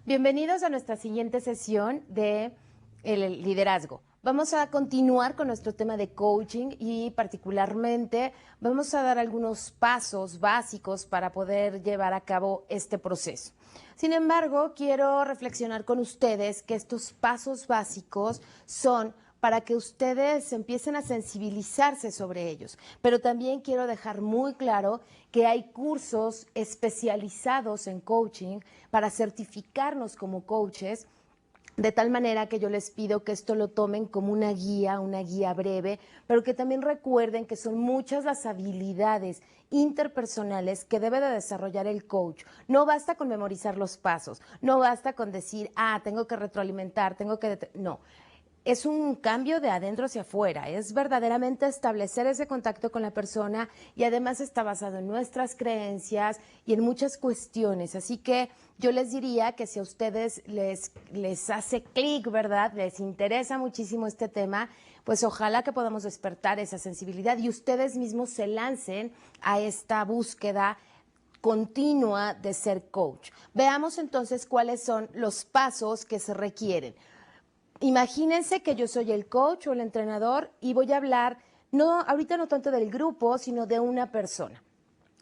Bienvenidos a nuestra siguiente sesión de el liderazgo. Vamos a continuar con nuestro tema de coaching y particularmente vamos a dar algunos pasos básicos para poder llevar a cabo este proceso. Sin embargo, quiero reflexionar con ustedes que estos pasos básicos son para que ustedes empiecen a sensibilizarse sobre ellos. Pero también quiero dejar muy claro que hay cursos especializados en coaching para certificarnos como coaches, de tal manera que yo les pido que esto lo tomen como una guía breve, pero que también recuerden que son muchas las habilidades interpersonales que debe de desarrollar el coach. No basta con memorizar los pasos, no basta con decir, tengo que retroalimentar, no. Es un cambio de adentro hacia afuera, es verdaderamente establecer ese contacto con la persona y además está basado en nuestras creencias y en muchas cuestiones. Así que yo les diría que si a ustedes les hace clic, ¿verdad? Les interesa muchísimo este tema, pues ojalá que podamos despertar esa sensibilidad y ustedes mismos se lancen a esta búsqueda continua de ser coach. Veamos entonces cuáles son los pasos que se requieren. Imagínense que yo soy el coach o el entrenador y voy a hablar, ahorita no tanto del grupo, sino de una persona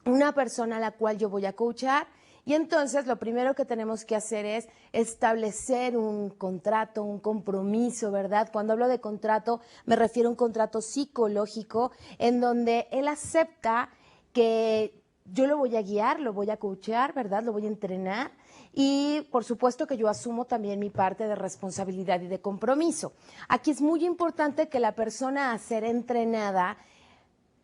a la cual yo voy a coachar. Y entonces lo primero que tenemos que hacer es establecer un contrato, un compromiso, ¿verdad? Cuando hablo de contrato, me refiero a un contrato psicológico en donde él acepta que yo lo voy a guiar, lo voy a coachear, ¿verdad? Lo voy a entrenar y por supuesto que yo asumo también mi parte de responsabilidad y de compromiso. Aquí es muy importante que la persona a ser entrenada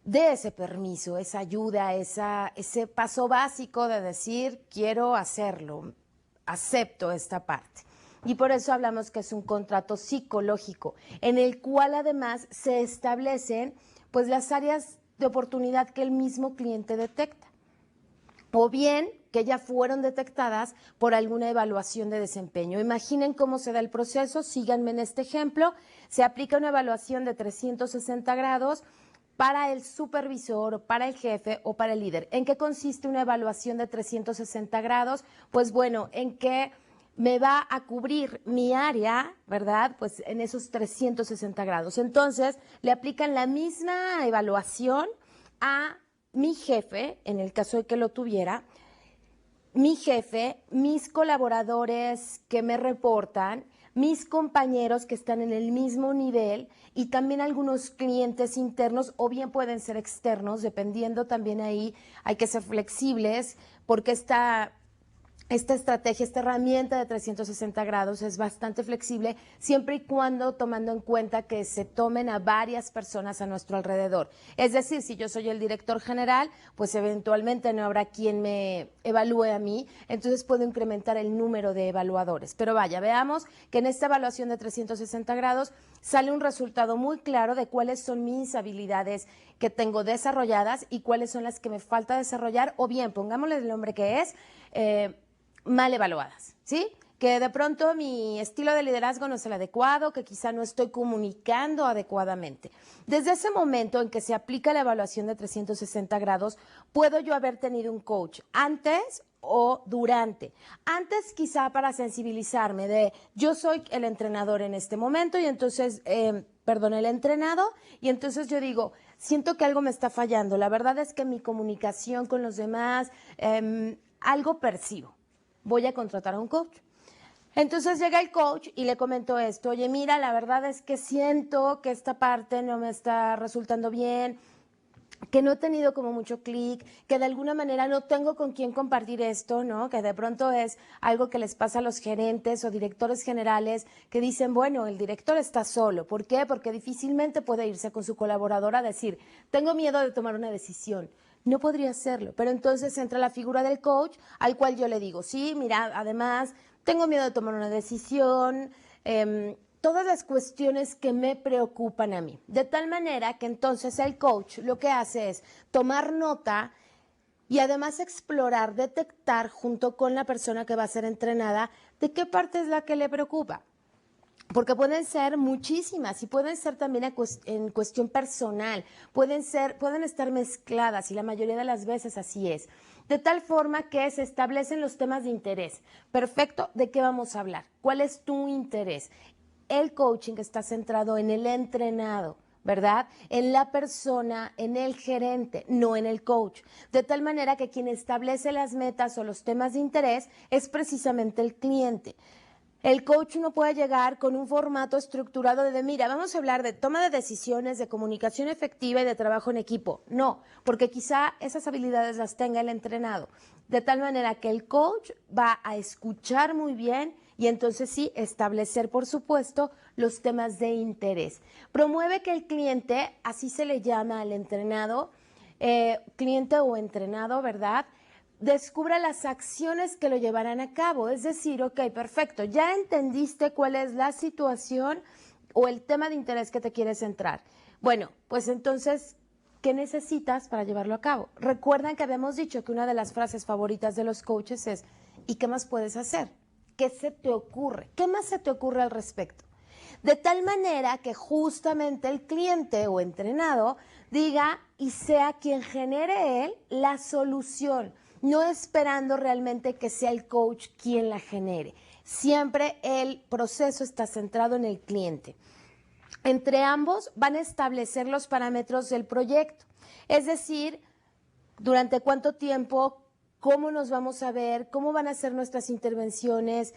dé ese permiso, esa ayuda, ese paso básico de decir, quiero hacerlo, acepto esta parte. Y por eso hablamos que es un contrato psicológico, en el cual además se establecen pues las áreas de oportunidad que el mismo cliente detecta, o bien que ya fueron detectadas por alguna evaluación de desempeño. Imaginen cómo se da el proceso, síganme en este ejemplo, se aplica una evaluación de 360 grados para el supervisor, para el jefe o para el líder. ¿En qué consiste una evaluación de 360 grados? Pues bueno, en que me va a cubrir mi área, ¿verdad? Pues en esos 360 grados. Entonces, le aplican la misma evaluación a mi jefe, en el caso de que lo tuviera, mi jefe, mis colaboradores que me reportan, mis compañeros que están en el mismo nivel y también algunos clientes internos o bien pueden ser externos, dependiendo también ahí, hay que ser flexibles porque esta estrategia, esta herramienta de 360 grados es bastante flexible siempre y cuando tomando en cuenta que se tomen a varias personas a nuestro alrededor. Es decir, si yo soy el director general, pues eventualmente no habrá quien me evalúe a mí, entonces puedo incrementar el número de evaluadores. Pero vaya, veamos que en esta evaluación de 360 grados sale un resultado muy claro de cuáles son mis habilidades que tengo desarrolladas y cuáles son las que me falta desarrollar, o bien, pongámosle el nombre que es, mal evaluadas, ¿sí? Que de pronto mi estilo de liderazgo no es el adecuado, que quizá no estoy comunicando adecuadamente. Desde ese momento en que se aplica la evaluación de 360 grados, puedo yo haber tenido un coach antes o durante. Antes quizá para sensibilizarme de yo soy el entrenador en este momento y entonces, el entrenado, y entonces yo digo, siento que algo me está fallando. La verdad es que mi comunicación con los demás, algo percibo. Voy a contratar a un coach. Entonces llega el coach y le comento esto, oye, mira, la verdad es que siento que esta parte no me está resultando bien, que no he tenido como mucho clic, que de alguna manera no tengo con quién compartir esto, ¿no? Que de pronto es algo que les pasa a los gerentes o directores generales que dicen, bueno, el director está solo. ¿Por qué? Porque difícilmente puede irse con su colaboradora a decir, tengo miedo de tomar una decisión. No podría hacerlo, pero entonces entra la figura del coach al cual yo le digo, sí, mira, además tengo miedo de tomar una decisión, todas las cuestiones que me preocupan a mí. De tal manera que entonces el coach lo que hace es tomar nota y además explorar, detectar junto con la persona que va a ser entrenada de qué parte es la que le preocupa. Porque pueden ser muchísimas y pueden ser también en cuestión personal, pueden estar mezcladas y la mayoría de las veces así es. De tal forma que se establecen los temas de interés. Perfecto, ¿de qué vamos a hablar? ¿Cuál es tu interés? El coaching está centrado en el entrenado, ¿verdad? En la persona, en el gerente, no en el coach. De tal manera que quien establece las metas o los temas de interés es precisamente el cliente. El coach no puede llegar con un formato estructurado de, mira, vamos a hablar de toma de decisiones, de comunicación efectiva y de trabajo en equipo. No, porque quizá esas habilidades las tenga el entrenado. De tal manera que el coach va a escuchar muy bien y entonces sí establecer, por supuesto, los temas de interés. Promueve que el cliente, así se le llama al entrenado, cliente o entrenado, ¿verdad?, descubra las acciones que lo llevarán a cabo. Es decir, ok, perfecto, ya entendiste cuál es la situación o el tema de interés que te quieres centrar. Bueno, pues entonces, ¿qué necesitas para llevarlo a cabo? Recuerdan que habíamos dicho que una de las frases favoritas de los coaches es, ¿y qué más puedes hacer? ¿Qué se te ocurre? ¿Qué más se te ocurre al respecto? De tal manera que justamente el cliente o entrenado diga y sea quien genere él la solución, no esperando realmente que sea el coach quien la genere. Siempre el proceso está centrado en el cliente. Entre ambos van a establecer los parámetros del proyecto, es decir, durante cuánto tiempo, cómo nos vamos a ver, cómo van a ser nuestras intervenciones,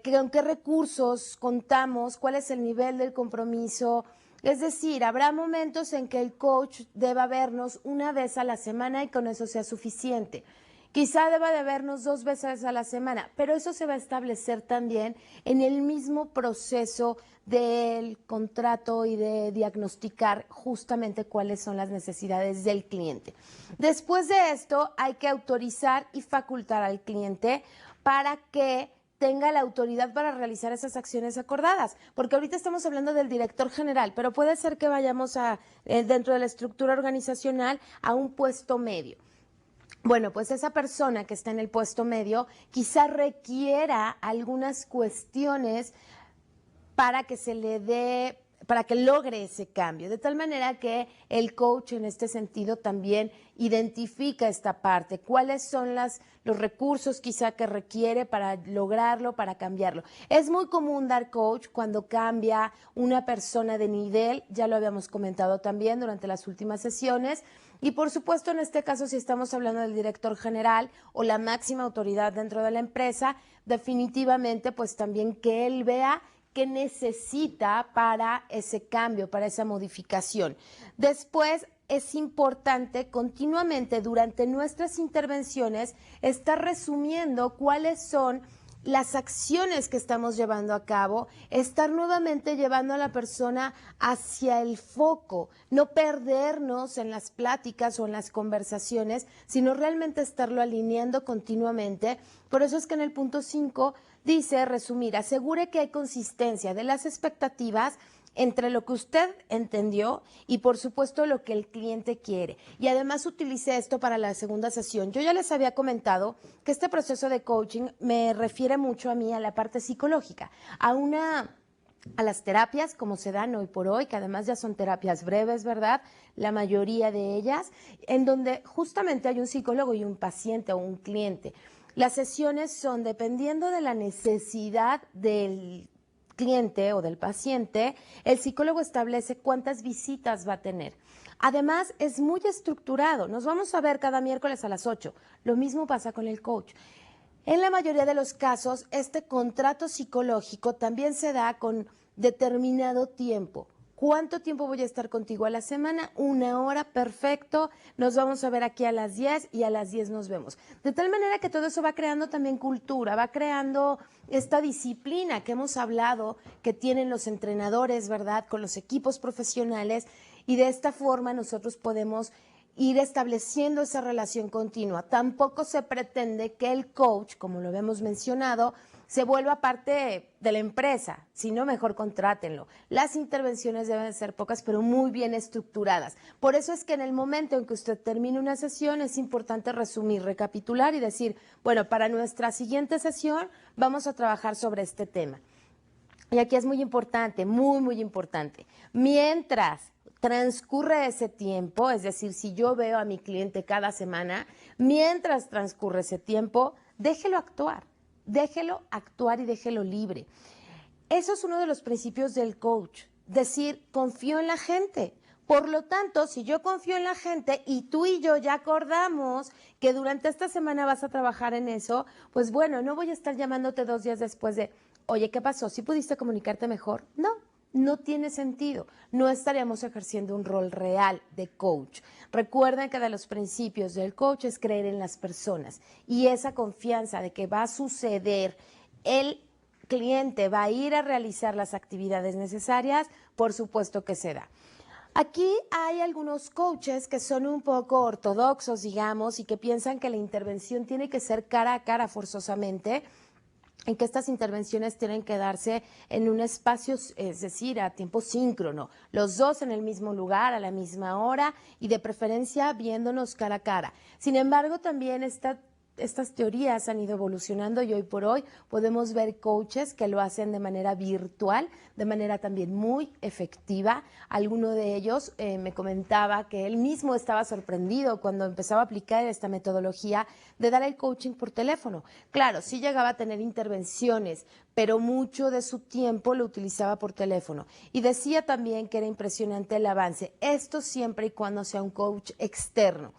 con qué recursos contamos, cuál es el nivel del compromiso. Es decir, habrá momentos en que el coach deba vernos una vez a la semana y con eso sea suficiente. Quizá deba de vernos 2 veces a la semana, pero eso se va a establecer también en el mismo proceso del contrato y de diagnosticar justamente cuáles son las necesidades del cliente. Después de esto, hay que autorizar y facultar al cliente para que tenga la autoridad para realizar esas acciones acordadas, porque ahorita estamos hablando del director general, pero puede ser que vayamos dentro de la estructura organizacional a un puesto medio. Bueno, pues esa persona que está en el puesto medio quizá requiera algunas cuestiones para que se le dé, para que logre ese cambio, de tal manera que el coach en este sentido también identifica esta parte, cuáles son los recursos quizá que requiere para lograrlo, para cambiarlo. Es muy común dar coach cuando cambia una persona de nivel, ya lo habíamos comentado también durante las últimas sesiones, y por supuesto en este caso si estamos hablando del director general o la máxima autoridad dentro de la empresa, definitivamente pues también que él vea qué necesita para ese cambio, para esa modificación. Después es importante continuamente durante nuestras intervenciones estar resumiendo cuáles son las acciones que estamos llevando a cabo, estar nuevamente llevando a la persona hacia el foco, no perdernos en las pláticas o en las conversaciones, sino realmente estarlo alineando continuamente. Por eso es que en el punto 5 dice, resumir, asegure que hay consistencia de las expectativas entre lo que usted entendió y por supuesto lo que el cliente quiere. Y además utilicé esto para la segunda sesión. Yo ya les había comentado que este proceso de coaching me refiere mucho a mí, a la parte psicológica, a las terapias como se dan hoy por hoy, que además ya son terapias breves, ¿verdad? La mayoría de ellas, en donde justamente hay un psicólogo y un paciente o un cliente. Las sesiones son dependiendo de la necesidad del cliente o del paciente, el psicólogo establece cuántas visitas va a tener. Además, es muy estructurado. Nos vamos a ver cada miércoles a las 8. Lo mismo pasa con el coach. En la mayoría de los casos, este contrato psicológico también se da con determinado tiempo. ¿Cuánto tiempo voy a estar contigo a la semana? 1 hora, perfecto. Nos vamos a ver aquí a las 10 y a las 10 nos vemos. De tal manera que todo eso va creando también cultura, va creando esta disciplina que hemos hablado que tienen los entrenadores, ¿verdad? Con los equipos profesionales y de esta forma nosotros podemos ir estableciendo esa relación continua. Tampoco se pretende que el coach, como lo habíamos mencionado, se vuelva parte de la empresa, sino mejor contrátenlo. Las intervenciones deben ser pocas, pero muy bien estructuradas. Por eso es que en el momento en que usted termine una sesión es importante resumir, recapitular y decir, bueno, para nuestra siguiente sesión vamos a trabajar sobre este tema. Y aquí es muy importante, muy, muy importante. Mientras transcurre ese tiempo, es decir, si yo veo a mi cliente cada semana, mientras transcurre ese tiempo, déjelo actuar y déjelo libre. Eso es uno de los principios del coach, decir, confío en la gente. Por lo tanto, si yo confío en la gente y tú y yo ya acordamos que durante esta semana vas a trabajar en eso, pues bueno, no voy a estar llamándote 2 días después de, oye, ¿qué pasó? ¿Sí pudiste comunicarte mejor? No, no tiene sentido. No estaríamos ejerciendo un rol real de coach. Recuerden que de los principios del coach es creer en las personas y esa confianza de que va a suceder el cliente va a ir a realizar las actividades necesarias, por supuesto que se da. Aquí hay algunos coaches que son un poco ortodoxos, digamos, y que piensan que la intervención tiene que ser cara a cara forzosamente, en que estas intervenciones tienen que darse en un espacio, es decir, a tiempo síncrono, los dos en el mismo lugar, a la misma hora y de preferencia viéndonos cara a cara. Sin embargo, también estas teorías han ido evolucionando y hoy por hoy podemos ver coaches que lo hacen de manera virtual, de manera también muy efectiva. Alguno de ellos me comentaba que él mismo estaba sorprendido cuando empezaba a aplicar esta metodología de dar el coaching por teléfono. Claro, sí llegaba a tener intervenciones, pero mucho de su tiempo lo utilizaba por teléfono. Y decía también que era impresionante el avance. Esto siempre y cuando sea un coach externo.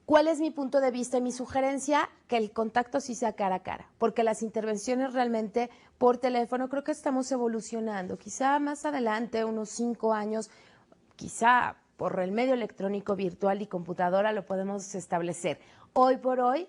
¿Cuál es mi punto de vista y mi sugerencia? Que el contacto sí sea cara a cara, porque las intervenciones realmente por teléfono creo que estamos evolucionando. Quizá más adelante, unos 5 años, quizá por el medio electrónico, virtual y computadora lo podemos establecer. Hoy por hoy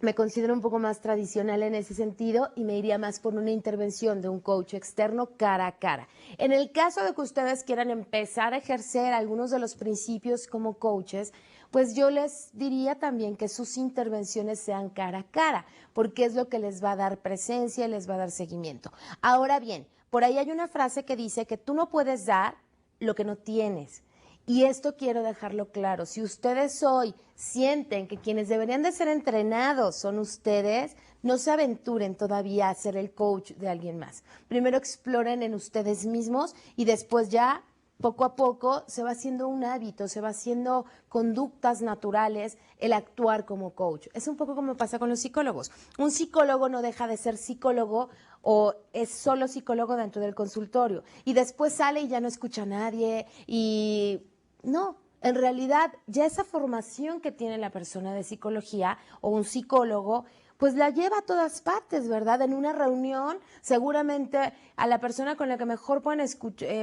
me considero un poco más tradicional en ese sentido y me iría más por una intervención de un coach externo cara a cara. En el caso de que ustedes quieran empezar a ejercer algunos de los principios como coaches, pues yo les diría también que sus intervenciones sean cara a cara, porque es lo que les va a dar presencia y les va a dar seguimiento. Ahora bien, por ahí hay una frase que dice que tú no puedes dar lo que no tienes. Y esto quiero dejarlo claro. Si ustedes hoy sienten que quienes deberían de ser entrenados son ustedes, no se aventuren todavía a ser el coach de alguien más. Primero exploren en ustedes mismos y después ya poco a poco se va haciendo un hábito, se va haciendo conductas naturales el actuar como coach. Es un poco como pasa con los psicólogos. Un psicólogo no deja de ser psicólogo o es solo psicólogo dentro del consultorio y después sale y ya no escucha a nadie y no. En realidad, ya esa formación que tiene la persona de psicología o un psicólogo, pues la lleva a todas partes, ¿verdad? En una reunión, seguramente a la persona con la que mejor pueden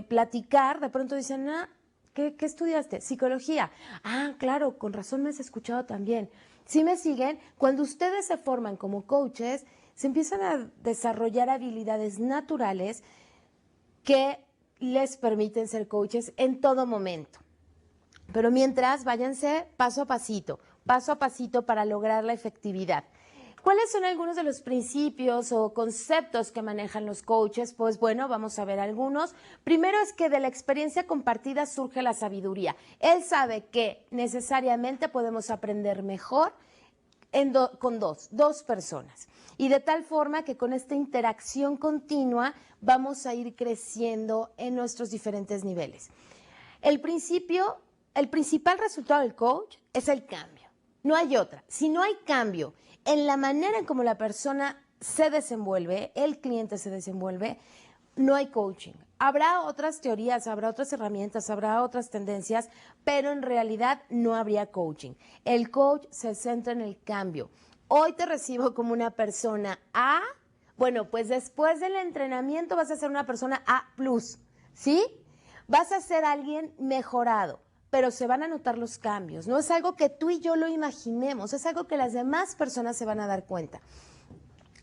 platicar, de pronto dicen, ah, ¿qué estudiaste? Psicología. Ah, claro, con razón me has escuchado también. ¿Sí me siguen? Cuando ustedes se forman como coaches, se empiezan a desarrollar habilidades naturales que les permiten ser coaches en todo momento. Pero mientras, váyanse paso a pasito para lograr la efectividad. ¿Cuáles son algunos de los principios o conceptos que manejan los coaches? Pues bueno, vamos a ver algunos. Primero es que de la experiencia compartida surge la sabiduría. Él sabe que necesariamente podemos aprender mejor con dos personas. Y de tal forma que con esta interacción continua vamos a ir creciendo en nuestros diferentes niveles. El principal resultado del coach es el cambio. No hay otra. Si no hay cambio en la manera en cómo la persona se desenvuelve, el cliente se desenvuelve, no hay coaching. Habrá otras teorías, habrá otras herramientas, habrá otras tendencias, pero en realidad no habría coaching. El coach se centra en el cambio. Hoy te recibo como una persona A, bueno, pues después del entrenamiento vas a ser una persona A+, ¿sí? Vas a ser alguien mejorado, pero se van a notar los cambios. No es algo que tú y yo lo imaginemos, es algo que las demás personas se van a dar cuenta.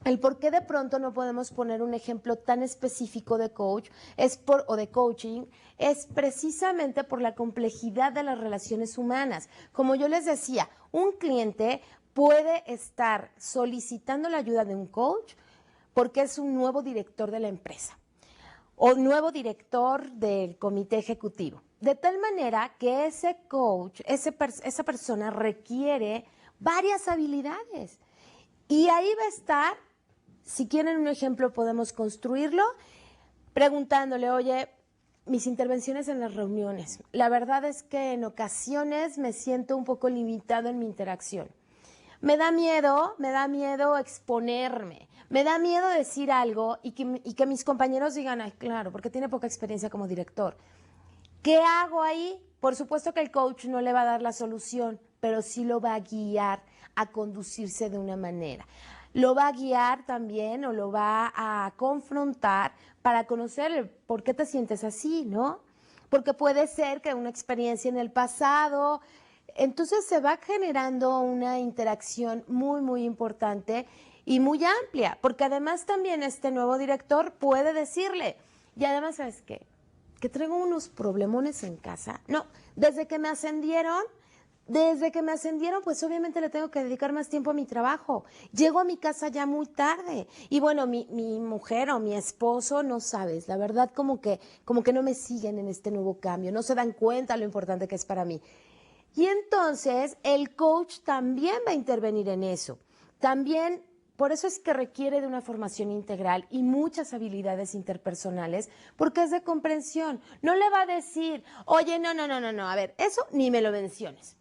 El por qué de pronto no podemos poner un ejemplo tan específico de coach o de coaching es precisamente por la complejidad de las relaciones humanas. Como yo les decía, un cliente puede estar solicitando la ayuda de un coach porque es un nuevo director de la empresa o nuevo director del comité ejecutivo. De tal manera que ese coach, esa persona requiere varias habilidades. Y ahí va a estar, si quieren un ejemplo podemos construirlo, preguntándole, oye, mis intervenciones en las reuniones, la verdad es que en ocasiones me siento un poco limitado en mi interacción. Me da miedo exponerme, me da miedo decir algo y que mis compañeros digan, ay, claro, porque tiene poca experiencia como director. ¿Qué hago ahí? Por supuesto que el coach no le va a dar la solución, pero sí lo va a guiar a conducirse de una manera. Lo va a guiar también o lo va a confrontar para conocer el por qué te sientes así, ¿no? Porque puede ser que una experiencia en el pasado, entonces se va generando una interacción muy, muy importante y muy amplia, porque además también este nuevo director puede decirle, y además, ¿sabes qué? Que traigo unos problemones en casa. No, desde que me ascendieron, pues obviamente le tengo que dedicar más tiempo a mi trabajo. Llego a mi casa ya muy tarde. Y bueno, mi mujer o mi esposo, no sabes, la verdad como que no me siguen en este nuevo cambio, no se dan cuenta lo importante que es para mí. Y entonces el coach también va a intervenir en eso. También, por eso es que requiere de una formación integral y muchas habilidades interpersonales, porque es de comprensión. No le va a decir, oye, no, a ver, eso ni me lo menciones.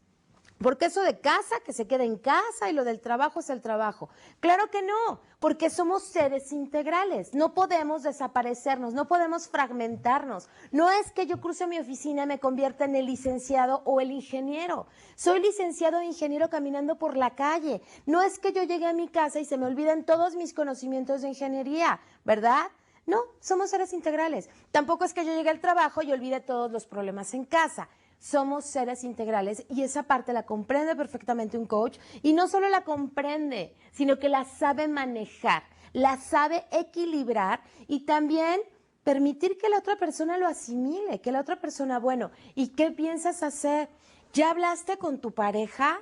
Porque eso de casa, que se quede en casa y lo del trabajo es el trabajo. Claro que no, porque somos seres integrales. No podemos desaparecernos, no podemos fragmentarnos. No es que yo cruce mi oficina y me convierta en el licenciado o el ingeniero. Soy licenciado e ingeniero caminando por la calle. No es que yo llegue a mi casa y se me olviden todos mis conocimientos de ingeniería, ¿verdad? No, somos seres integrales. Tampoco es que yo llegue al trabajo y olvide todos los problemas en casa. Somos seres integrales y esa parte la comprende perfectamente un coach y no solo la comprende, sino que la sabe manejar, la sabe equilibrar y también permitir que la otra persona lo asimile, que la otra persona, bueno, ¿y qué piensas hacer? ¿Ya hablaste con tu pareja?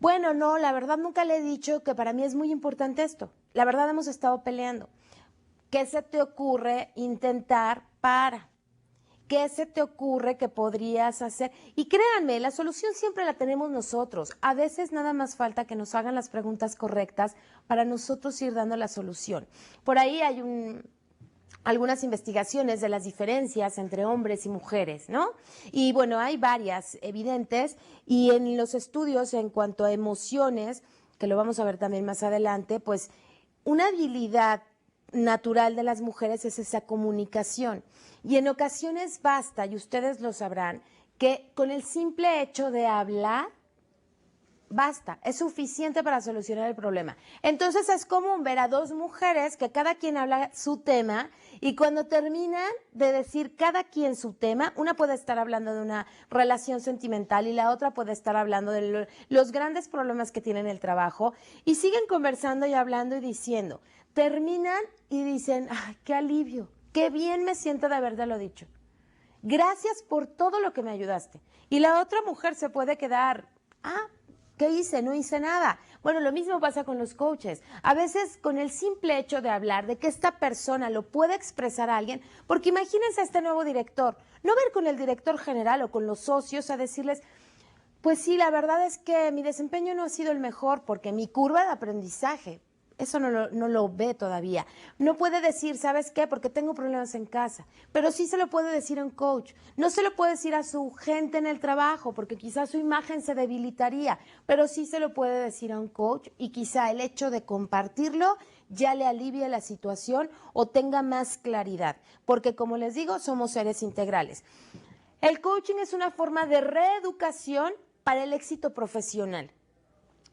Bueno, no, la verdad nunca le he dicho que para mí es muy importante esto. La verdad hemos estado peleando. ¿Qué se te ocurre intentar para? ¿Qué se te ocurre que podrías hacer? Y créanme, la solución siempre la tenemos nosotros. A veces nada más falta que nos hagan las preguntas correctas para nosotros ir dando la solución. Por ahí hay algunas investigaciones de las diferencias entre hombres y mujeres, ¿no? Y bueno, hay varias evidentes y en los estudios en cuanto a emociones, que lo vamos a ver también más adelante, pues una habilidad natural de las mujeres es esa comunicación. Y en ocasiones basta, y ustedes lo sabrán, que con el simple hecho de hablar, basta, es suficiente para solucionar el problema. Entonces es común ver a dos mujeres que cada quien habla su tema y cuando terminan de decir cada quien su tema, una puede estar hablando de una relación sentimental y la otra puede estar hablando de los grandes problemas que tienen en el trabajo y siguen conversando y hablando y diciendo, terminan y dicen, ¡ay, qué alivio! Qué bien me siento de habértelo dicho. Gracias por todo lo que me ayudaste. Y la otra mujer se puede quedar, ¿qué hice? No hice nada. Bueno, lo mismo pasa con los coaches. A veces con el simple hecho de hablar, de que esta persona lo puede expresar a alguien, porque imagínense a este nuevo director, no ver con el director general o con los socios a decirles, pues sí, la verdad es que mi desempeño no ha sido el mejor porque mi curva de aprendizaje, eso no lo ve todavía. No puede decir, ¿sabes qué? Porque tengo problemas en casa. Pero sí se lo puede decir a un coach. No se lo puede decir a su gente en el trabajo, porque quizás su imagen se debilitaría. Pero sí se lo puede decir a un coach y quizá el hecho de compartirlo ya le alivie la situación o tenga más claridad. Porque como les digo, somos seres integrales. El coaching es una forma de reeducación para el éxito profesional.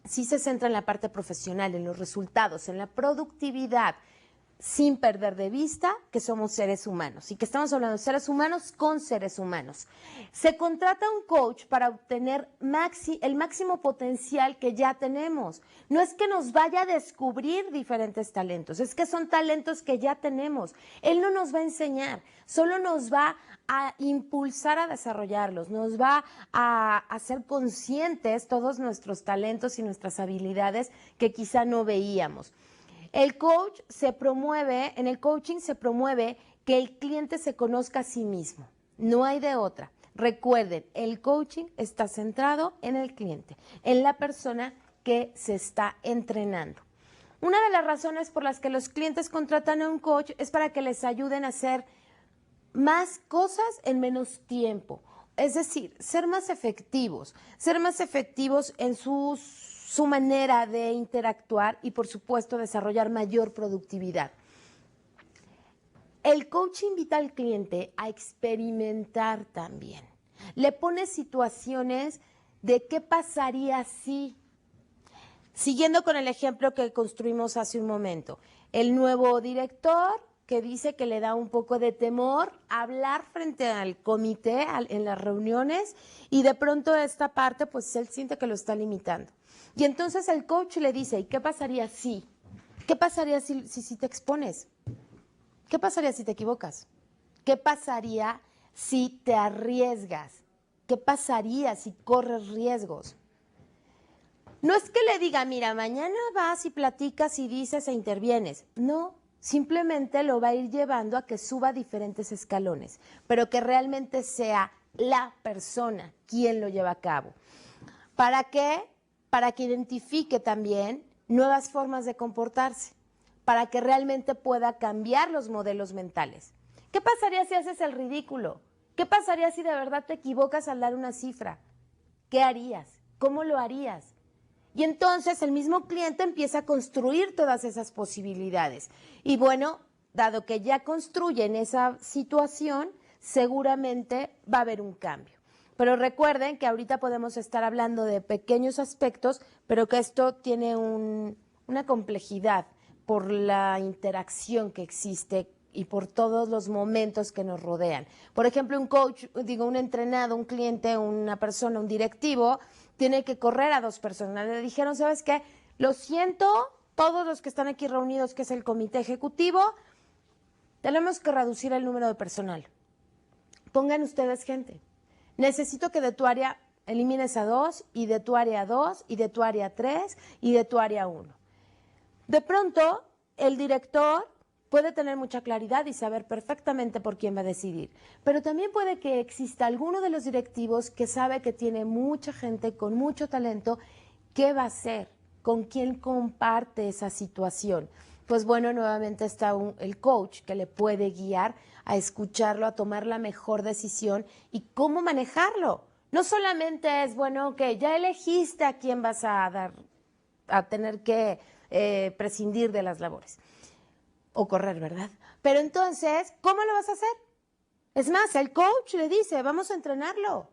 Sí se centra en la parte profesional, en los resultados, en la productividad, sin perder de vista que somos seres humanos y que estamos hablando de seres humanos con seres humanos. Se contrata un coach para obtener el máximo potencial que ya tenemos. No es que nos vaya a descubrir diferentes talentos, es que son talentos que ya tenemos. Él no nos va a enseñar, solo nos va a impulsar a desarrollarlos, nos va a hacer conscientes todos nuestros talentos y nuestras habilidades que quizá no veíamos. El coach en el coaching se promueve que el cliente se conozca a sí mismo. No hay de otra. Recuerden, el coaching está centrado en el cliente, en la persona que se está entrenando. Una de las razones por las que los clientes contratan a un coach es para que les ayuden a hacer más cosas en menos tiempo. Es decir, ser más efectivos en su manera de interactuar y, por supuesto, desarrollar mayor productividad. El coach invita al cliente a experimentar también. Le pone situaciones de qué pasaría si, siguiendo con el ejemplo que construimos hace un momento, el nuevo director que dice que le da un poco de temor hablar frente al comité en las reuniones y de pronto esta parte pues él siente que lo está limitando. Y entonces el coach le dice, ¿y qué pasaría si? ¿Qué pasaría si te expones? ¿Qué pasaría si te equivocas? ¿Qué pasaría si te arriesgas? ¿Qué pasaría si corres riesgos? No es que le diga, mira, mañana vas y platicas y dices e intervienes. No, simplemente lo va a ir llevando a que suba diferentes escalones, pero que realmente sea la persona quien lo lleva a cabo. ¿Para qué? Para que identifique también nuevas formas de comportarse, para que realmente pueda cambiar los modelos mentales. ¿Qué pasaría si haces el ridículo? ¿Qué pasaría si de verdad te equivocas al dar una cifra? ¿Qué harías? ¿Cómo lo harías? Y entonces el mismo cliente empieza a construir todas esas posibilidades. Y bueno, dado que ya construyen esa situación, seguramente va a haber un cambio. Pero recuerden que ahorita podemos estar hablando de pequeños aspectos, pero que esto tiene una complejidad por la interacción que existe y por todos los momentos que nos rodean. Por ejemplo, un entrenado, un cliente, una persona, un directivo, tiene que correr a 2 personas. Le dijeron, ¿sabes qué? Lo siento, todos los que están aquí reunidos, que es el comité ejecutivo, tenemos que reducir el número de personal. Pongan ustedes gente. Necesito que de tu área elimines a 2, y de tu área 2, y de tu área 3, y de tu área 1. De pronto, el director puede tener mucha claridad y saber perfectamente por quién va a decidir, pero también puede que exista alguno de los directivos que sabe que tiene mucha gente con mucho talento. ¿Qué va a hacer? ¿Con quién comparte esa situación? Pues bueno, nuevamente está el coach que le puede guiar a escucharlo, a tomar la mejor decisión y cómo manejarlo. No solamente es, bueno, que ya elegiste a quién vas a tener que prescindir de las labores o correr, ¿verdad? Pero entonces, ¿cómo lo vas a hacer? Es más, el coach le dice, vamos a entrenarlo,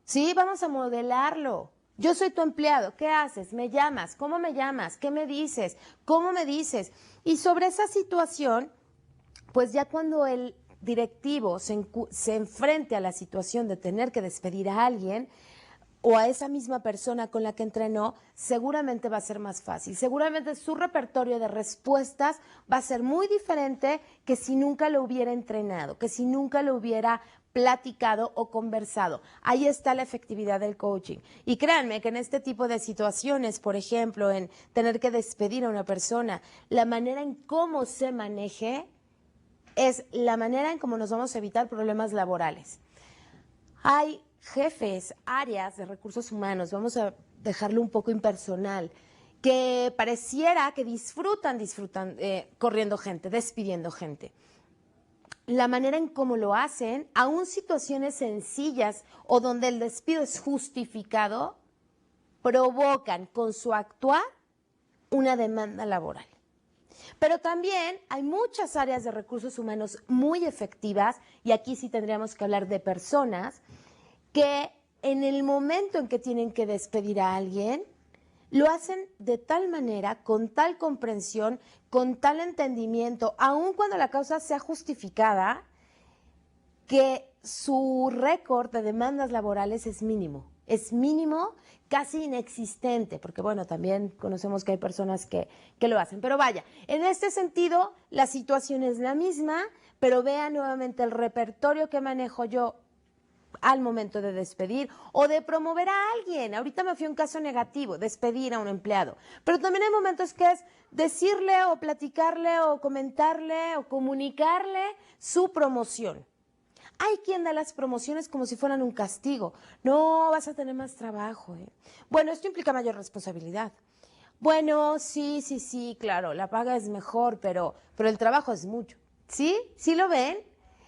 ¿sí? Vamos a modelarlo. Yo soy tu empleado, ¿qué haces? ¿Me llamas? ¿Cómo me llamas? ¿Qué me dices? ¿Cómo me dices? Y sobre esa situación, pues ya cuando el directivo se enfrente a la situación de tener que despedir a alguien, o a esa misma persona con la que entrenó, seguramente va a ser más fácil. Seguramente su repertorio de respuestas va a ser muy diferente que si nunca lo hubiera entrenado, que si nunca lo hubiera platicado o conversado. Ahí está la efectividad del coaching. Y créanme que en este tipo de situaciones, por ejemplo, en tener que despedir a una persona, la manera en cómo se maneje es la manera en cómo nos vamos a evitar problemas laborales. Hay jefes, áreas de recursos humanos, vamos a dejarlo un poco impersonal, que pareciera que disfrutan corriendo gente, despidiendo gente. La manera en cómo lo hacen, aún situaciones sencillas o donde el despido es justificado, provocan con su actuar una demanda laboral. Pero también hay muchas áreas de recursos humanos muy efectivas, y aquí sí tendríamos que hablar de personas que en el momento en que tienen que despedir a alguien, lo hacen de tal manera, con tal comprensión, con tal entendimiento, aun cuando la causa sea justificada, que su récord de demandas laborales es mínimo, casi inexistente, porque bueno, también conocemos que hay personas que lo hacen. Pero vaya, en este sentido, la situación es la misma, pero vean nuevamente el repertorio que manejo yo al momento de despedir o de promover a alguien. Ahorita me fui a un caso negativo, despedir a un empleado. Pero también hay momentos que es decirle o platicarle o comentarle o comunicarle su promoción. Hay quien da las promociones como si fueran un castigo. No, vas a tener más trabajo. Bueno, esto implica mayor responsabilidad. Bueno, sí, claro, la paga es mejor, pero el trabajo es mucho. ¿Sí? ¿Sí lo ven?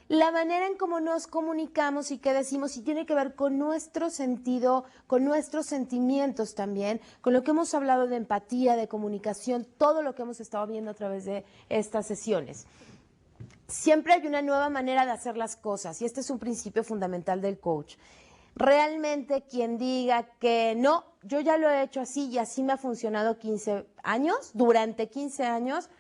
La manera en cómo nos comunicamos y qué decimos y tiene que ver con nuestro sentido, con nuestros sentimientos también, con lo que hemos hablado de empatía, de comunicación, todo lo que hemos estado viendo a través de estas sesiones. Siempre hay una nueva manera de hacer las cosas y este es un principio fundamental del coach. Realmente quien diga que no, yo ya lo he hecho así y así me ha funcionado 15 años, durante 15 años,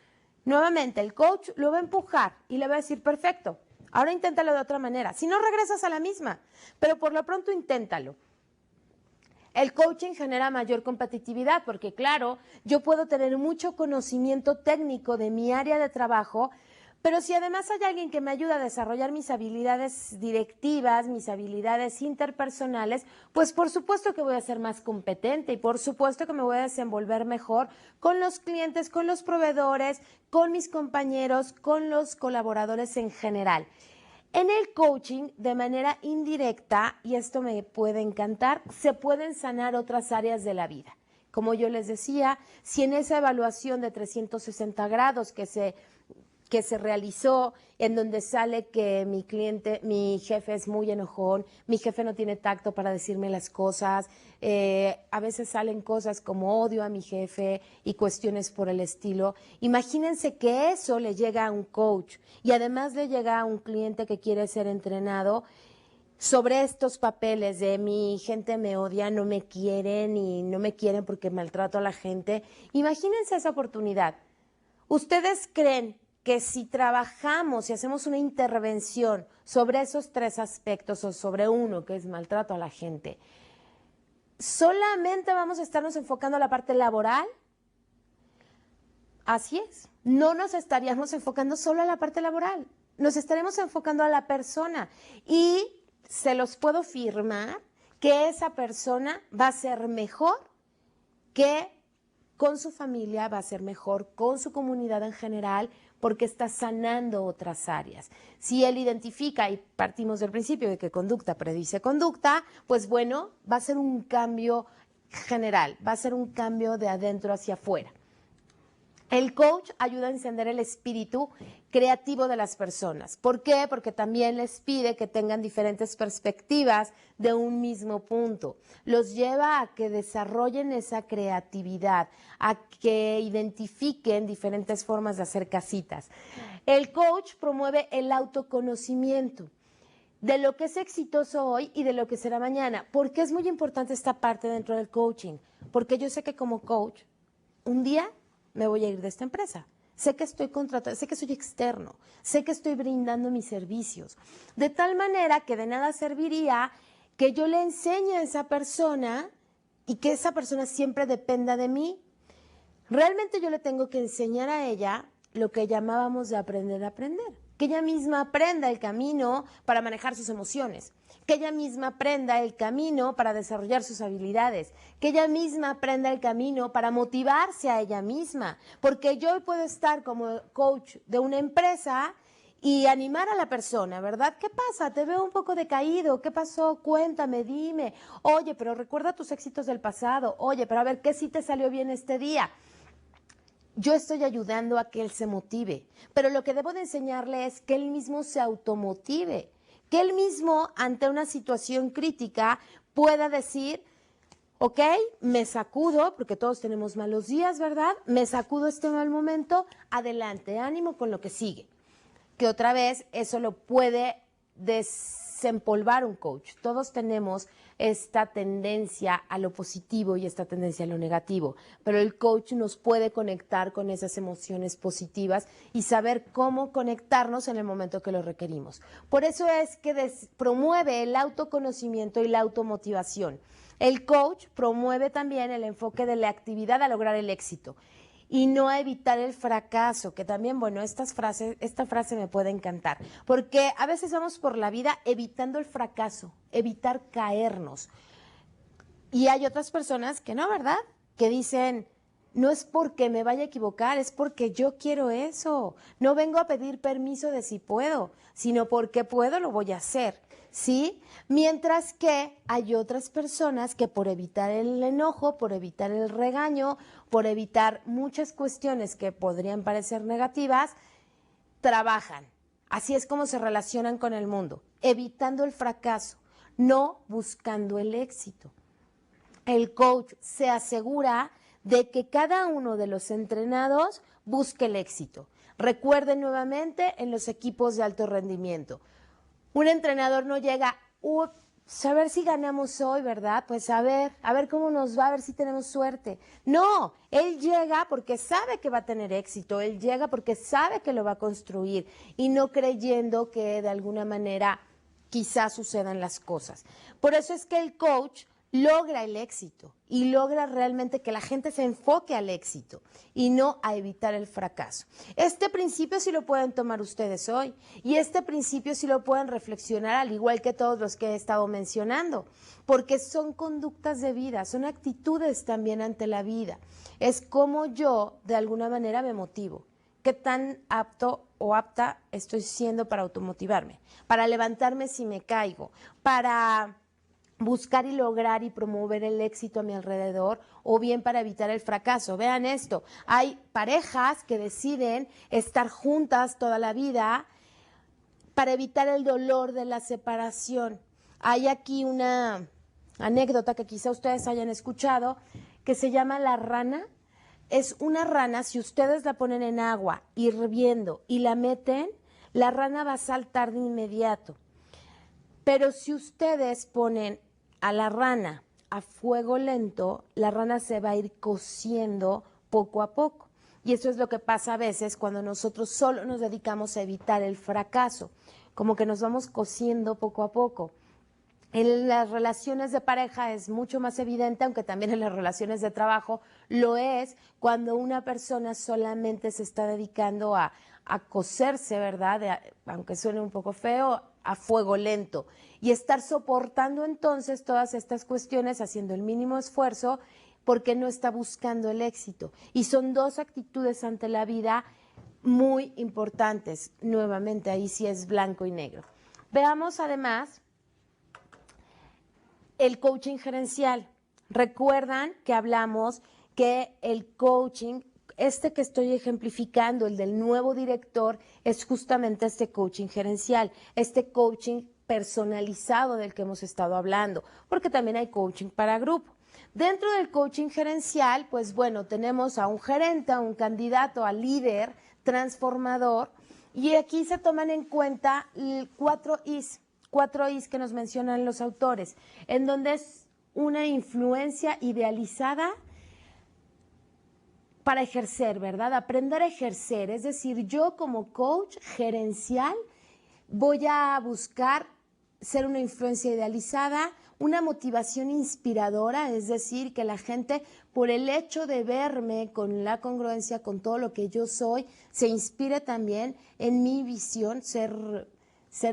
nuevamente el coach lo va a empujar y le va a decir, perfecto, ahora inténtalo de otra manera. Si no, regresas a la misma, pero por lo pronto inténtalo. El coaching genera mayor competitividad porque, claro, yo puedo tener mucho conocimiento técnico de mi área de trabajo, pero si además hay alguien que me ayuda a desarrollar mis habilidades directivas, mis habilidades interpersonales, pues por supuesto que voy a ser más competente y por supuesto que me voy a desenvolver mejor con los clientes, con los proveedores, con mis compañeros, con los colaboradores en general. En el coaching, de manera indirecta, y esto me puede encantar, se pueden sanar otras áreas de la vida. Como yo les decía, si en esa evaluación de 360 grados que se realizó, en donde sale que mi jefe es muy enojón, mi jefe no tiene tacto para decirme las cosas, a veces salen cosas como odio a mi jefe y cuestiones por el estilo. Imagínense que eso le llega a un coach y además le llega a un cliente que quiere ser entrenado sobre estos papeles de mi gente me odia, no me quieren y no me quieren porque maltrato a la gente. Imagínense esa oportunidad. ¿Ustedes creen que si trabajamos y hacemos una intervención sobre esos tres aspectos o sobre uno, que es maltrato a la gente, solamente vamos a estarnos enfocando a la parte laboral? Así es, no nos estaríamos enfocando solo a la parte laboral, nos estaremos enfocando a la persona y se los puedo firmar que esa persona va a ser mejor que con su familia, va a ser mejor con su comunidad en general, porque está sanando otras áreas. Si él identifica, y partimos del principio de que conducta predice conducta, pues bueno, va a ser un cambio general, va a ser un cambio de adentro hacia afuera. El coach ayuda a encender el espíritu creativo de las personas. ¿Por qué? Porque también les pide que tengan diferentes perspectivas de un mismo punto. Los lleva a que desarrollen esa creatividad, a que identifiquen diferentes formas de hacer casitas. El coach promueve el autoconocimiento de lo que es exitoso hoy y de lo que será mañana. ¿Por qué es muy importante esta parte dentro del coaching? Porque yo sé que como coach, un día me voy a ir de esta empresa. Sé que estoy contratado, sé que soy externo, sé que estoy brindando mis servicios. De tal manera que de nada serviría que yo le enseñe a esa persona y que esa persona siempre dependa de mí. Realmente yo le tengo que enseñar a ella lo que llamábamos de aprender a aprender. Que ella misma aprenda el camino para manejar sus emociones, que ella misma aprenda el camino para desarrollar sus habilidades, que ella misma aprenda el camino para motivarse a ella misma, porque yo puedo estar como coach de una empresa y animar a la persona, ¿verdad? ¿Qué pasa? Te veo un poco decaído, ¿qué pasó? Cuéntame, dime. Oye, pero recuerda tus éxitos del pasado. Oye, pero a ver, ¿qué sí te salió bien este día? Yo estoy ayudando a que él se motive, pero lo que debo de enseñarle es que él mismo se automotive, que él mismo ante una situación crítica pueda decir, ok, me sacudo, porque todos tenemos malos días, ¿verdad? Me sacudo este mal momento, adelante, ánimo con lo que sigue. Que otra vez eso lo puede desempolvar un coach. Todos tenemos esta tendencia a lo positivo y esta tendencia a lo negativo, pero el coach nos puede conectar con esas emociones positivas y saber cómo conectarnos en el momento que lo requerimos. Por eso es que promueve el autoconocimiento y la automotivación. El coach promueve también el enfoque de la actividad a lograr el éxito y no a evitar el fracaso, que también, bueno, esta frase me puede encantar, porque a veces vamos por la vida evitando el fracaso, evitar caernos. Y hay otras personas que no, ¿verdad? Que dicen, no es porque me vaya a equivocar, es porque yo quiero eso. No vengo a pedir permiso de si puedo, sino porque puedo lo voy a hacer, ¿sí? Mientras que hay otras personas que por evitar el enojo, por evitar el regaño, por evitar muchas cuestiones que podrían parecer negativas, trabajan. Así es como se relacionan con el mundo, evitando el fracaso, no buscando el éxito. El coach se asegura de que cada uno de los entrenados busque el éxito. Recuerden nuevamente en los equipos de alto rendimiento. Un entrenador no llega, a ver si ganamos hoy, ¿verdad? Pues a ver cómo nos va, a ver si tenemos suerte. No, él llega porque sabe que va a tener éxito, él llega porque sabe que lo va a construir y no creyendo que de alguna manera quizás sucedan las cosas. Por eso es que el coach logra el éxito y logra realmente que la gente se enfoque al éxito y no a evitar el fracaso. Este principio sí lo pueden tomar ustedes hoy y este principio sí lo pueden reflexionar al igual que todos los que he estado mencionando, porque son conductas de vida, son actitudes también ante la vida. Es como yo de alguna manera me motivo. ¿Qué tan apto o apta estoy siendo para automotivarme? Para levantarme si me caigo, para buscar y lograr y promover el éxito a mi alrededor o bien para evitar el fracaso. Vean esto, hay parejas que deciden estar juntas toda la vida para evitar el dolor de la separación. Hay aquí una anécdota que quizá ustedes hayan escuchado que se llama la rana. Es una rana, si ustedes la ponen en agua hirviendo y la meten, la rana va a saltar de inmediato. Pero si ustedes ponen a la rana a fuego lento, la rana se va a ir cociendo poco a poco. Y eso es lo que pasa a veces cuando nosotros solo nos dedicamos a evitar el fracaso, como que nos vamos cociendo poco a poco. En las relaciones de pareja es mucho más evidente, aunque también en las relaciones de trabajo lo es, cuando una persona solamente se está dedicando a cocerse, ¿verdad? Aunque suene un poco feo, a fuego lento. Y estar soportando entonces todas estas cuestiones, haciendo el mínimo esfuerzo, porque no está buscando el éxito. Y son dos actitudes ante la vida muy importantes. Nuevamente, ahí sí es blanco y negro. Veamos además el coaching gerencial. Recuerdan que hablamos que el coaching, este que estoy ejemplificando, el del nuevo director, es justamente este coaching gerencial, este coaching personalizado del que hemos estado hablando, porque también hay coaching para grupo. Dentro del coaching gerencial, pues bueno, tenemos a un gerente, a un candidato, a líder, transformador, y aquí se toman en cuenta 4 Is que nos mencionan los autores, en donde es una influencia idealizada para ejercer, ¿verdad? Aprender a ejercer, es decir, yo como coach gerencial voy a buscar ser una influencia idealizada, una motivación inspiradora, es decir, que la gente por el hecho de verme con la congruencia, con todo lo que yo soy, se inspire también en mi visión, ser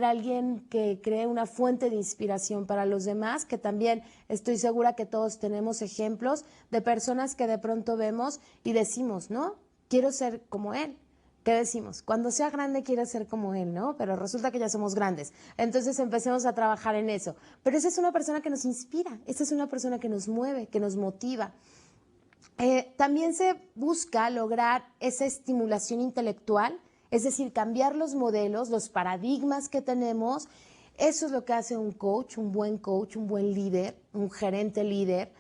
alguien que cree una fuente de inspiración para los demás, que también estoy segura que todos tenemos ejemplos de personas que de pronto vemos y decimos, ¿no? Quiero ser como él. ¿Qué decimos? Cuando sea grande quiero ser como él, ¿no? Pero resulta que ya somos grandes. Entonces empecemos a trabajar en eso. Pero esa es una persona que nos inspira, esa es una persona que nos mueve, que nos motiva. También se busca lograr esa estimulación intelectual, es decir, cambiar los modelos, los paradigmas que tenemos. Eso es lo que hace un coach, un buen líder, un gerente líder,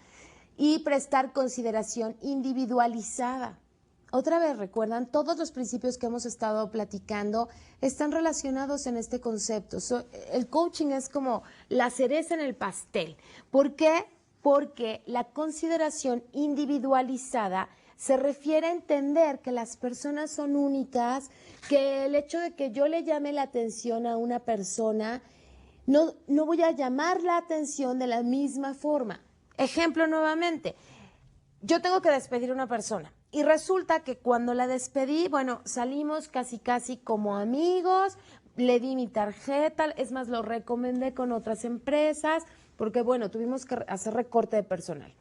y prestar consideración individualizada. Otra vez, recuerdan, todos los principios que hemos estado platicando están relacionados en este concepto. El coaching es como la cereza en el pastel. ¿Por qué? Porque la consideración individualizada se refiere a entender que las personas son únicas, que el hecho de que yo le llame la atención a una persona, no voy a llamar la atención de la misma forma. Ejemplo nuevamente, yo tengo que despedir a una persona y resulta que cuando la despedí, bueno, salimos casi como amigos, le di mi tarjeta, es más, lo recomendé con otras empresas, porque bueno, tuvimos que hacer recorte de personal.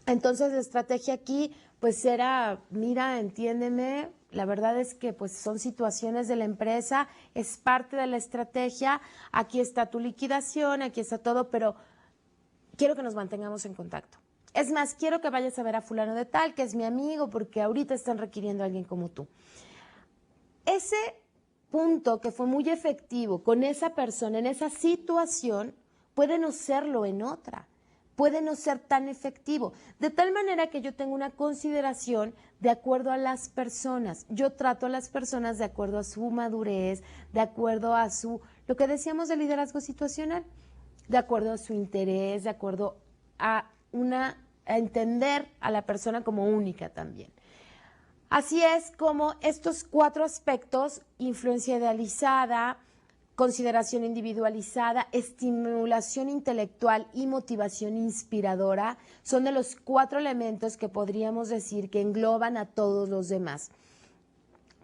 Entonces la estrategia aquí pues era, mira, entiéndeme, la verdad es que pues son situaciones de la empresa, es parte de la estrategia, aquí está tu liquidación, aquí está todo, pero quiero que nos mantengamos en contacto. Es más, quiero que vayas a ver a fulano de tal, que es mi amigo, porque ahorita están requiriendo a alguien como tú. Ese punto que fue muy efectivo con esa persona en esa situación puede no serlo en otra, puede no ser tan efectivo, de tal manera que yo tengo una consideración de acuerdo a las personas. Yo trato a las personas de acuerdo a su madurez, de acuerdo a lo que decíamos de liderazgo situacional, de acuerdo a su interés, de acuerdo a entender a la persona como única también. Así es como estos 4 aspectos, influencia idealizada, consideración individualizada, estimulación intelectual y motivación inspiradora, son de los 4 elementos que podríamos decir que engloban a todos los demás.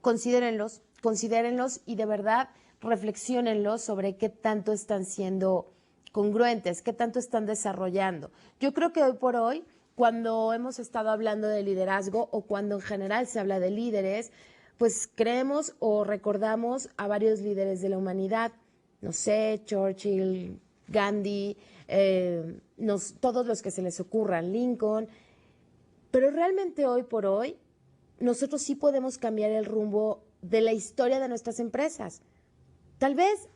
Considérenlos y de verdad reflexionenlos sobre qué tanto están siendo congruentes, qué tanto están desarrollando. Yo creo que hoy por hoy, cuando hemos estado hablando de liderazgo o cuando en general se habla de líderes, pues creemos o recordamos a varios líderes de la humanidad, no sé, Churchill, Gandhi, todos los que se les ocurran, Lincoln, pero realmente hoy por hoy nosotros sí podemos cambiar el rumbo de la historia de nuestras empresas. Tal vez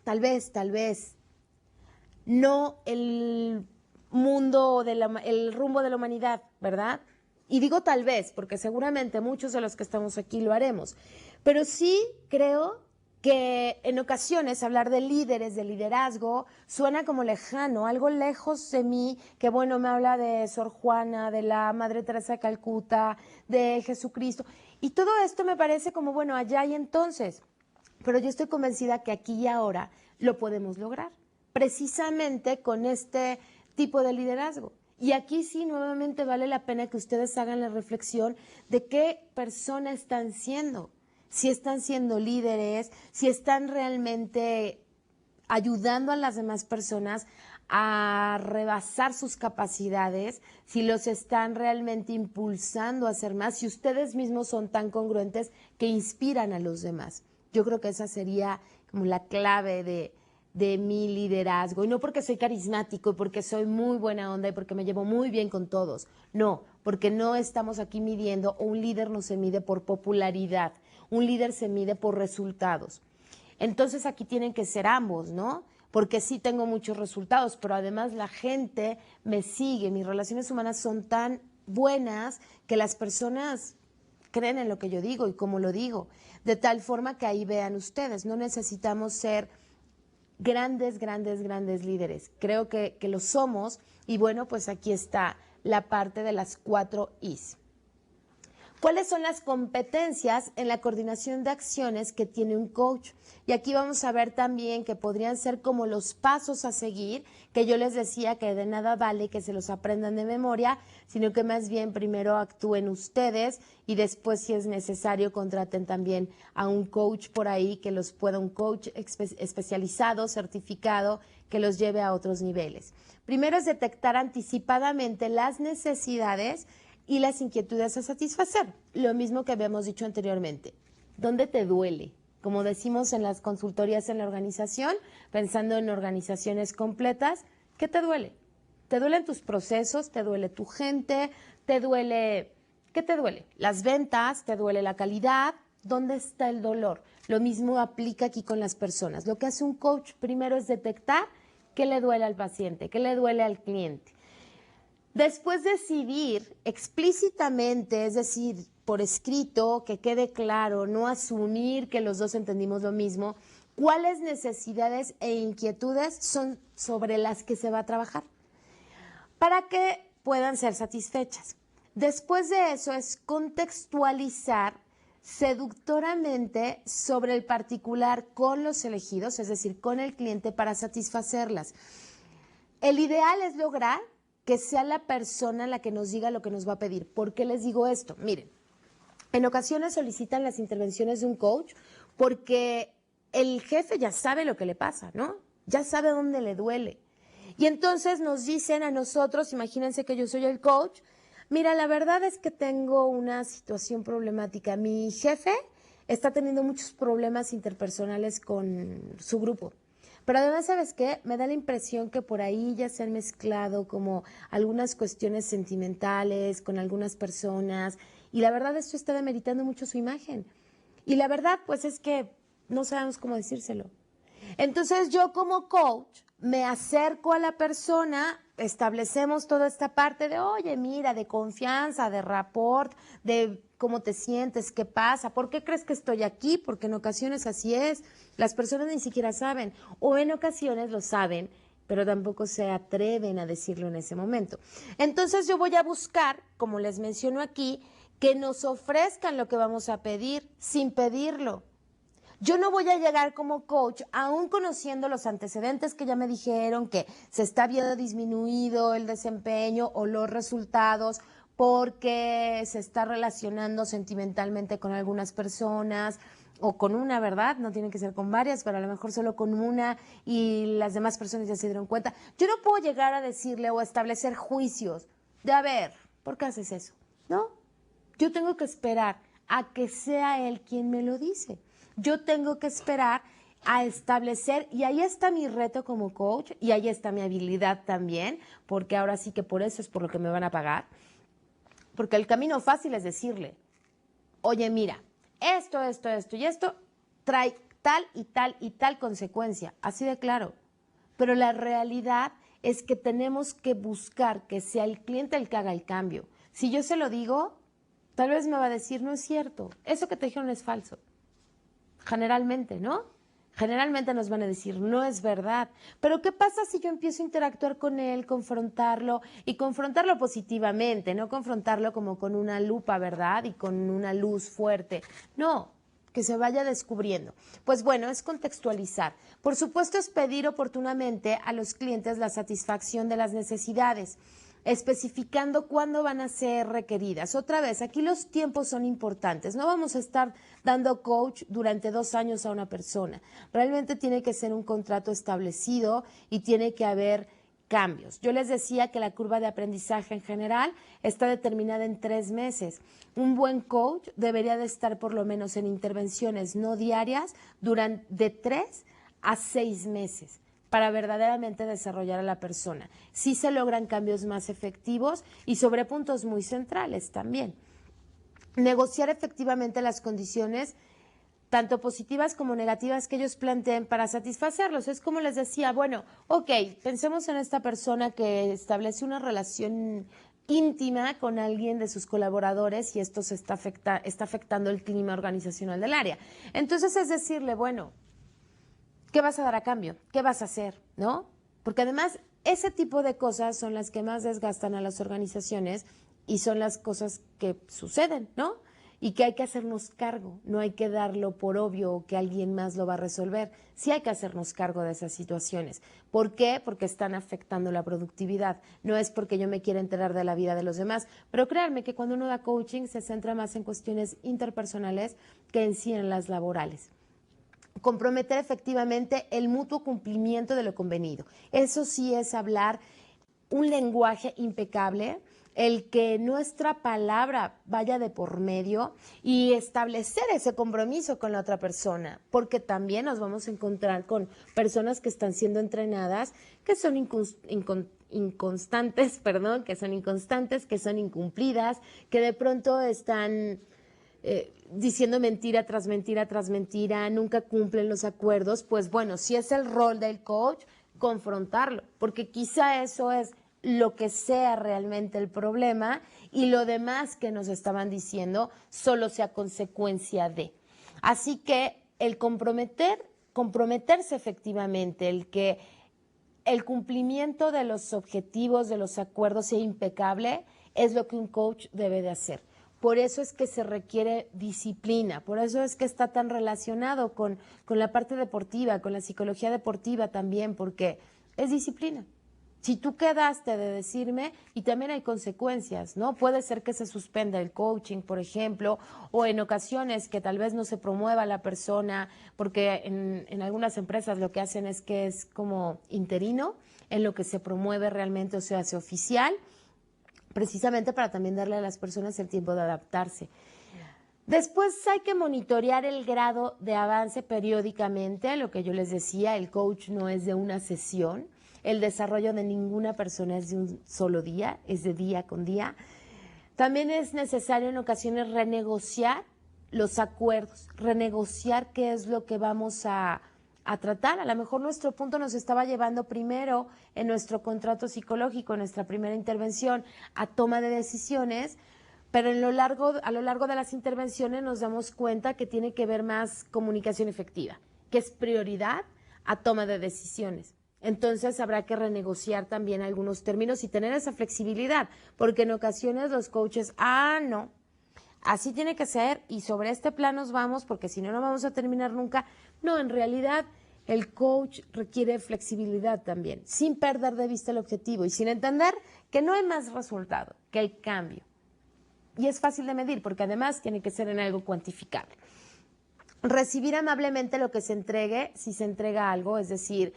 no el el rumbo de la humanidad, ¿verdad? Y digo tal vez, porque seguramente muchos de los que estamos aquí lo haremos. Pero sí creo que en ocasiones hablar de líderes, de liderazgo, suena como lejano, algo lejos de mí, que bueno, me habla de Sor Juana, de la Madre Teresa de Calcuta, de Jesucristo. Y todo esto me parece como, bueno, allá y entonces. Pero yo estoy convencida que aquí y ahora lo podemos lograr, precisamente con este tipo de liderazgo. Y aquí sí, nuevamente vale la pena que ustedes hagan la reflexión de qué persona están siendo. Si están siendo líderes, si están realmente ayudando a las demás personas a rebasar sus capacidades, si los están realmente impulsando a hacer más, si ustedes mismos son tan congruentes que inspiran a los demás. Yo creo que esa sería como la clave de mi liderazgo. Y no porque soy carismático y porque soy muy buena onda y porque me llevo muy bien con todos. No, porque no estamos aquí midiendo, o un líder no se mide por popularidad, un líder se mide por resultados. Entonces aquí tienen que ser ambos, ¿no? Porque sí tengo muchos resultados, pero además la gente me sigue, mis relaciones humanas son tan buenas que las personas creen en lo que yo digo y cómo lo digo, de tal forma que ahí vean ustedes, no necesitamos ser grandes líderes, creo que lo somos y bueno, pues aquí está la parte de las 4 Is. ¿Cuáles son las competencias en la coordinación de acciones que tiene un coach? Y aquí vamos a ver también que podrían ser como los pasos a seguir, que yo les decía que de nada vale que se los aprendan de memoria, sino que más bien primero actúen ustedes y después, si es necesario, contraten también a un coach por ahí que los pueda, un coach especializado, certificado, que los lleve a otros niveles. Primero es detectar anticipadamente las necesidades y las inquietudes a satisfacer. Lo mismo que habíamos dicho anteriormente. ¿Dónde te duele? Como decimos en las consultorías en la organización, pensando en organizaciones completas, ¿qué te duele? ¿Te duelen tus procesos? ¿Te duele tu gente? ¿Te duele? ¿Qué te duele? ¿Las ventas? ¿Te duele la calidad? ¿Dónde está el dolor? Lo mismo aplica aquí con las personas. Lo que hace un coach primero es detectar qué le duele al paciente, qué le duele al cliente. Después decidir explícitamente, es decir, por escrito, que quede claro, no asumir que los dos entendimos lo mismo, cuáles necesidades e inquietudes son sobre las que se va a trabajar para que puedan ser satisfechas. Después de eso es contextualizar seductoramente sobre el particular con los elegidos, es decir, con el cliente para satisfacerlas. El ideal es lograr que sea la persona la que nos diga lo que nos va a pedir. ¿Por qué les digo esto? Miren, en ocasiones solicitan las intervenciones de un coach porque el jefe ya sabe lo que le pasa, ¿no? Ya sabe dónde le duele. Y entonces nos dicen a nosotros, imagínense que yo soy el coach, Mira, la verdad es que tengo una situación problemática. Mi jefe está teniendo muchos problemas interpersonales con su grupo. Pero además, ¿sabes qué? Me da la impresión que por ahí ya se han mezclado como algunas cuestiones sentimentales con algunas personas y la verdad esto está demeritando mucho su imagen. Y la verdad, pues es que no sabemos cómo decírselo. Entonces yo como coach me acerco a la persona, establecemos toda esta parte de, oye, mira, de confianza, de rapport, de cómo te sientes, qué pasa, por qué crees que estoy aquí, porque en ocasiones así es, las personas ni siquiera saben, o en ocasiones lo saben, pero tampoco se atreven a decirlo en ese momento. Entonces yo voy a buscar, como les menciono aquí, que nos ofrezcan lo que vamos a pedir sin pedirlo. Yo no voy a llegar como coach, aún conociendo los antecedentes que ya me dijeron, que se está viendo disminuido el desempeño o los resultados porque se está relacionando sentimentalmente con algunas personas o con una, ¿verdad? No tiene que ser con varias, pero a lo mejor solo con una y las demás personas ya se dieron cuenta. Yo no puedo llegar a decirle o a establecer juicios de, a ver, ¿por qué haces eso? ¿No? Yo tengo que esperar a que sea él quien me lo dice. Yo tengo que esperar a establecer, y ahí está mi reto como coach, y ahí está mi habilidad también, porque ahora sí que por eso es por lo que me van a pagar, porque el camino fácil es decirle, oye, mira, esto y esto trae tal y tal y tal consecuencia, así de claro, pero la realidad es que tenemos que buscar que sea el cliente el que haga el cambio. Si yo se lo digo, tal vez me va a decir, no es cierto, eso que te dijeron es falso. Generalmente, ¿no? Generalmente nos van a decir, no es verdad. Pero ¿qué pasa si yo empiezo a interactuar con él, confrontarlo y confrontarlo positivamente, no confrontarlo como con una lupa, ¿verdad? Y con una luz fuerte. No, que se vaya descubriendo. Pues bueno, es contextualizar. Por supuesto es pedir oportunamente a los clientes la satisfacción de las necesidades, especificando cuándo van a ser requeridas. Otra vez, aquí los tiempos son importantes. No vamos a estar dando coach durante 2 años a una persona. Realmente tiene que ser un contrato establecido y tiene que haber cambios. Yo les decía que la curva de aprendizaje en general está determinada en 3 meses. Un buen coach debería de estar por lo menos en intervenciones no diarias durante de 3 a 6 meses para verdaderamente desarrollar a la persona. Sí se logran cambios más efectivos y sobre puntos muy centrales también. Negociar efectivamente las condiciones, tanto positivas como negativas que ellos planteen para satisfacerlos. Es como les decía, bueno, ok, pensemos en esta persona que establece una relación íntima con alguien de sus colaboradores y esto está afectando el clima organizacional del área. Entonces es decirle, bueno, ¿qué vas a dar a cambio? ¿Qué vas a hacer? ¿No? Porque además ese tipo de cosas son las que más desgastan a las organizaciones y son las cosas que suceden, ¿no? Y que hay que hacernos cargo, no hay que darlo por obvio o que alguien más lo va a resolver. Sí hay que hacernos cargo de esas situaciones. ¿Por qué? Porque están afectando la productividad. No es porque yo me quiera enterar de la vida de los demás, pero créanme que cuando uno da coaching se centra más en cuestiones interpersonales que en sí en las laborales. Comprometer efectivamente el mutuo cumplimiento de lo convenido. Eso sí es hablar un lenguaje impecable, el que nuestra palabra vaya de por medio y establecer ese compromiso con la otra persona, porque también nos vamos a encontrar con personas que están siendo entrenadas, que son inconstantes, perdón, que son inconstantes, que son incumplidas, que de pronto están diciendo mentira tras mentira tras mentira, nunca cumplen los acuerdos. Pues bueno, si es el rol del coach, confrontarlo, porque quizá eso es lo que sea realmente el problema y lo demás que nos estaban diciendo solo sea consecuencia de. Así que el comprometerse efectivamente, el que el cumplimiento de los objetivos, de los acuerdos sea impecable, es lo que un coach debe de hacer. Por eso es que se requiere disciplina, por eso es que está tan relacionado con la parte deportiva, con la psicología deportiva también, porque es disciplina. Si tú quedaste de decirme, y también hay consecuencias, ¿no? Puede ser que se suspenda el coaching, por ejemplo, o en ocasiones que tal vez no se promueva la persona, porque en algunas empresas lo que hacen es que es como interino, en lo que se promueve realmente o se hace oficial. precisamente para también darle a las personas el tiempo de adaptarse. Después hay que monitorear el grado de avance periódicamente, lo que yo les decía, el coach no es de una sesión, el desarrollo de ninguna persona es de un solo día, es de día con día. También es necesario en ocasiones renegociar los acuerdos, renegociar qué es lo que vamos a tratar. A lo mejor nuestro punto nos estaba llevando primero en nuestro contrato psicológico, en nuestra primera intervención, a toma de decisiones, pero a lo largo de las intervenciones nos damos cuenta que tiene que ver más comunicación efectiva, que es prioridad a toma de decisiones. Entonces habrá que renegociar también algunos términos y tener esa flexibilidad, porque en ocasiones los coaches, no, así tiene que ser y sobre este plan nos vamos porque si no, no vamos a terminar nunca. No, en realidad el coach requiere flexibilidad también, sin perder de vista el objetivo y sin entender que no hay más resultado que el cambio. Y es fácil de medir porque además tiene que ser en algo cuantificable. Recibir amablemente lo que se entregue, si se entrega algo, es decir,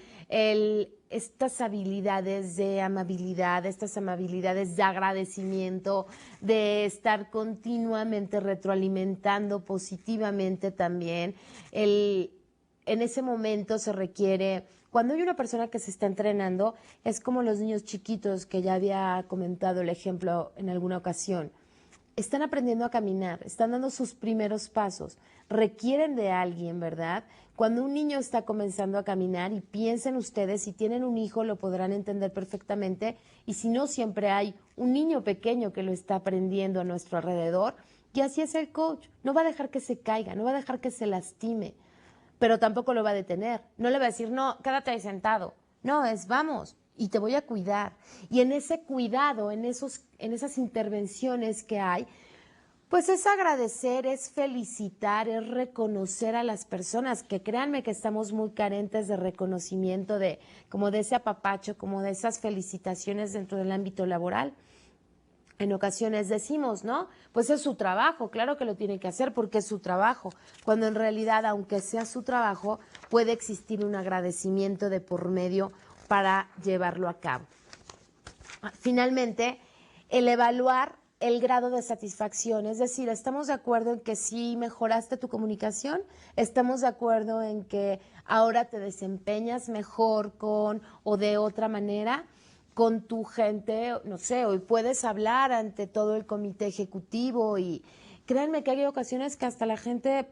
estas habilidades de amabilidad, estas amabilidades de agradecimiento, de estar continuamente retroalimentando positivamente también. En ese momento se requiere, cuando hay una persona que se está entrenando, es como los niños chiquitos que ya había comentado el ejemplo en alguna ocasión. Están aprendiendo a caminar, están dando sus primeros pasos, requieren de alguien, ¿verdad? Cuando un niño está comenzando a caminar y piensen ustedes, si tienen un hijo lo podrán entender perfectamente y si no, siempre hay un niño pequeño que lo está aprendiendo a nuestro alrededor y así es el coach, no va a dejar que se caiga, no va a dejar que se lastime, pero tampoco lo va a detener, no le va a decir, no, quédate ahí sentado, no, es vamos. Y te voy a cuidar. Y en ese cuidado, en esas intervenciones que hay, pues es agradecer, es felicitar, es reconocer a las personas, que créanme que estamos muy carentes de reconocimiento, como de ese apapacho, como de esas felicitaciones dentro del ámbito laboral. En ocasiones decimos, ¿no? Pues es su trabajo, claro que lo tiene que hacer porque es su trabajo, cuando en realidad, aunque sea su trabajo, puede existir un agradecimiento de por medio para llevarlo a cabo. Finalmente, el evaluar el grado de satisfacción, es decir, ¿estamos de acuerdo en que sí mejoraste tu comunicación? ¿Estamos de acuerdo en que ahora te desempeñas mejor con o de otra manera con tu gente? No sé, hoy puedes hablar ante todo el comité ejecutivo y créanme que hay ocasiones que hasta la gente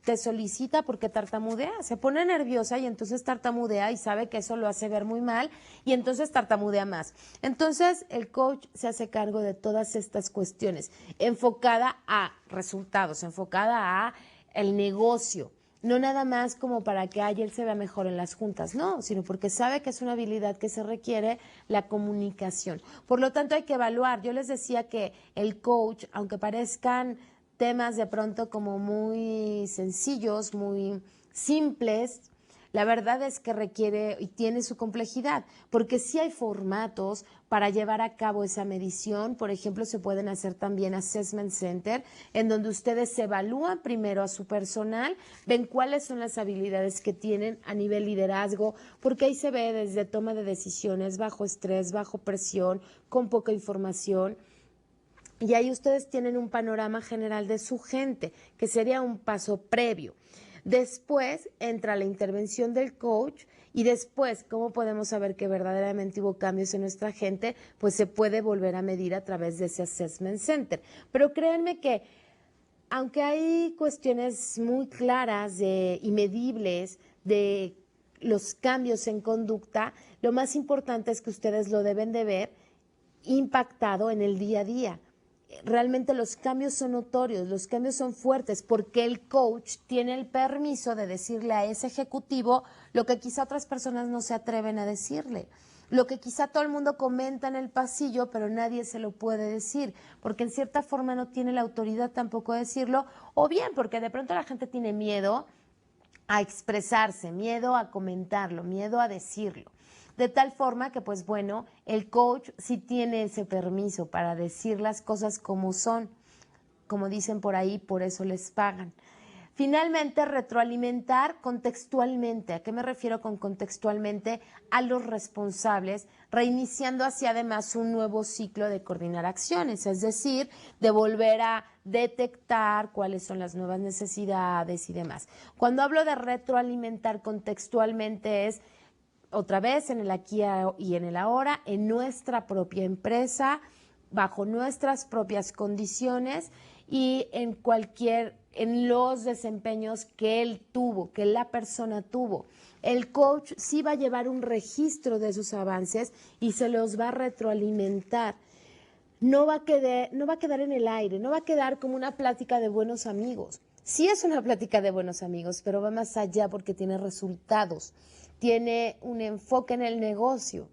te solicita porque tartamudea, se pone nerviosa y entonces tartamudea y sabe que eso lo hace ver muy mal y entonces tartamudea más. Entonces el coach se hace cargo de todas estas cuestiones, enfocada a resultados, enfocada a el negocio. No nada más como para que él se vea mejor en las juntas, no, sino porque sabe que es una habilidad que se requiere, la comunicación. Por lo tanto hay que evaluar. Yo les decía que el coach, aunque parezcan temas de pronto como muy sencillos, muy simples, la verdad es que requiere y tiene su complejidad, porque sí hay formatos para llevar a cabo esa medición. Por ejemplo, se pueden hacer también assessment center, en donde ustedes evalúan primero a su personal, ven cuáles son las habilidades que tienen a nivel liderazgo, porque ahí se ve desde toma de decisiones, bajo estrés, bajo presión, con poca información. Y ahí ustedes tienen un panorama general de su gente, que sería un paso previo. Después entra la intervención del coach y después, ¿cómo podemos saber que verdaderamente hubo cambios en nuestra gente? Pues se puede volver a medir a través de ese assessment center. Pero créanme que aunque hay cuestiones muy claras y medibles de los cambios en conducta, lo más importante es que ustedes lo deben de ver impactado en el día a día. Realmente los cambios son notorios, los cambios son fuertes, porque el coach tiene el permiso de decirle a ese ejecutivo lo que quizá otras personas no se atreven a decirle, lo que quizá todo el mundo comenta en el pasillo, pero nadie se lo puede decir, porque en cierta forma no tiene la autoridad tampoco de decirlo, o bien porque de pronto la gente tiene miedo a expresarse, miedo a comentarlo, miedo a decirlo. De tal forma que, pues bueno, el coach sí tiene ese permiso para decir las cosas como son. Como dicen por ahí, por eso les pagan. Finalmente, retroalimentar contextualmente. ¿A qué me refiero con contextualmente? A los responsables, reiniciando así además un nuevo ciclo de coordinar acciones, es decir, de volver a detectar cuáles son las nuevas necesidades y demás. Cuando hablo de retroalimentar contextualmente es otra vez en el aquí y en el ahora, en nuestra propia empresa, bajo nuestras propias condiciones y en los desempeños que él tuvo, que la persona tuvo. El coach sí va a llevar un registro de sus avances y se los va a retroalimentar. No va a quedar en el aire, no va a quedar como una plática de buenos amigos. Sí es una plática de buenos amigos, pero va más allá porque tiene resultados, tiene un enfoque en el negocio.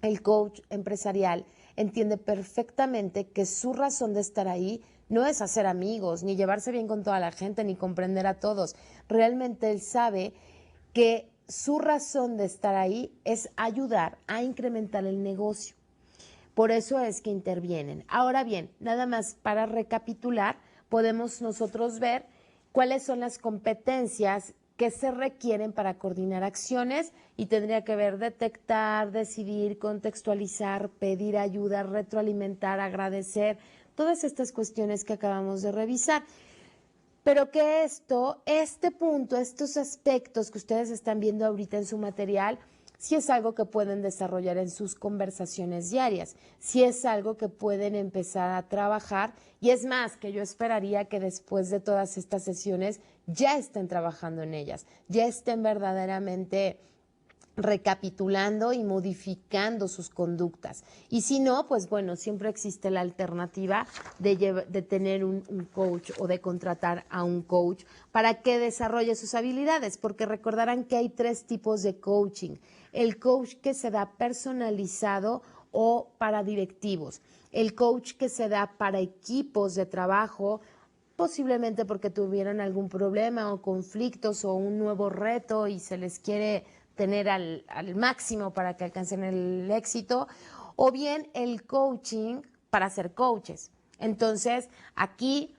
El coach empresarial entiende perfectamente que su razón de estar ahí no es hacer amigos, ni llevarse bien con toda la gente, ni comprender a todos. Realmente él sabe que su razón de estar ahí es ayudar a incrementar el negocio. Por eso es que intervienen. Ahora bien, nada más para recapitular, podemos nosotros ver cuáles son las competencias que se requieren para coordinar acciones y tendría que ver detectar, decidir, contextualizar, pedir ayuda, retroalimentar, agradecer, todas estas cuestiones que acabamos de revisar. Pero que este punto, estos aspectos que ustedes están viendo ahorita en su material, sí es algo que pueden desarrollar en sus conversaciones diarias, sí es algo que pueden empezar a trabajar y es más que yo esperaría que después de todas estas sesiones ya estén trabajando en ellas, ya estén verdaderamente recapitulando y modificando sus conductas. Y si no, pues bueno, siempre existe la alternativa de tener un coach o de contratar a un coach para que desarrolle sus habilidades, porque recordarán que hay 3 tipos de coaching. El coach que se da personalizado o para directivos. El coach que se da para equipos de trabajo, posiblemente porque tuvieron algún problema o conflictos o un nuevo reto y se les quiere tener al máximo para que alcancen el éxito, o bien el coaching para ser coaches. Entonces, aquí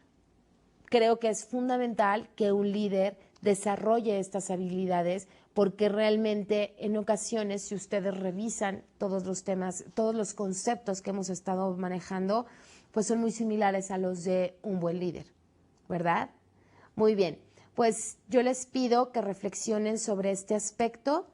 creo que es fundamental que un líder desarrolle estas habilidades porque realmente en ocasiones, si ustedes revisan todos los temas, todos los conceptos que hemos estado manejando, pues son muy similares a los de un buen líder, ¿verdad? Muy bien, pues yo les pido que reflexionen sobre este aspecto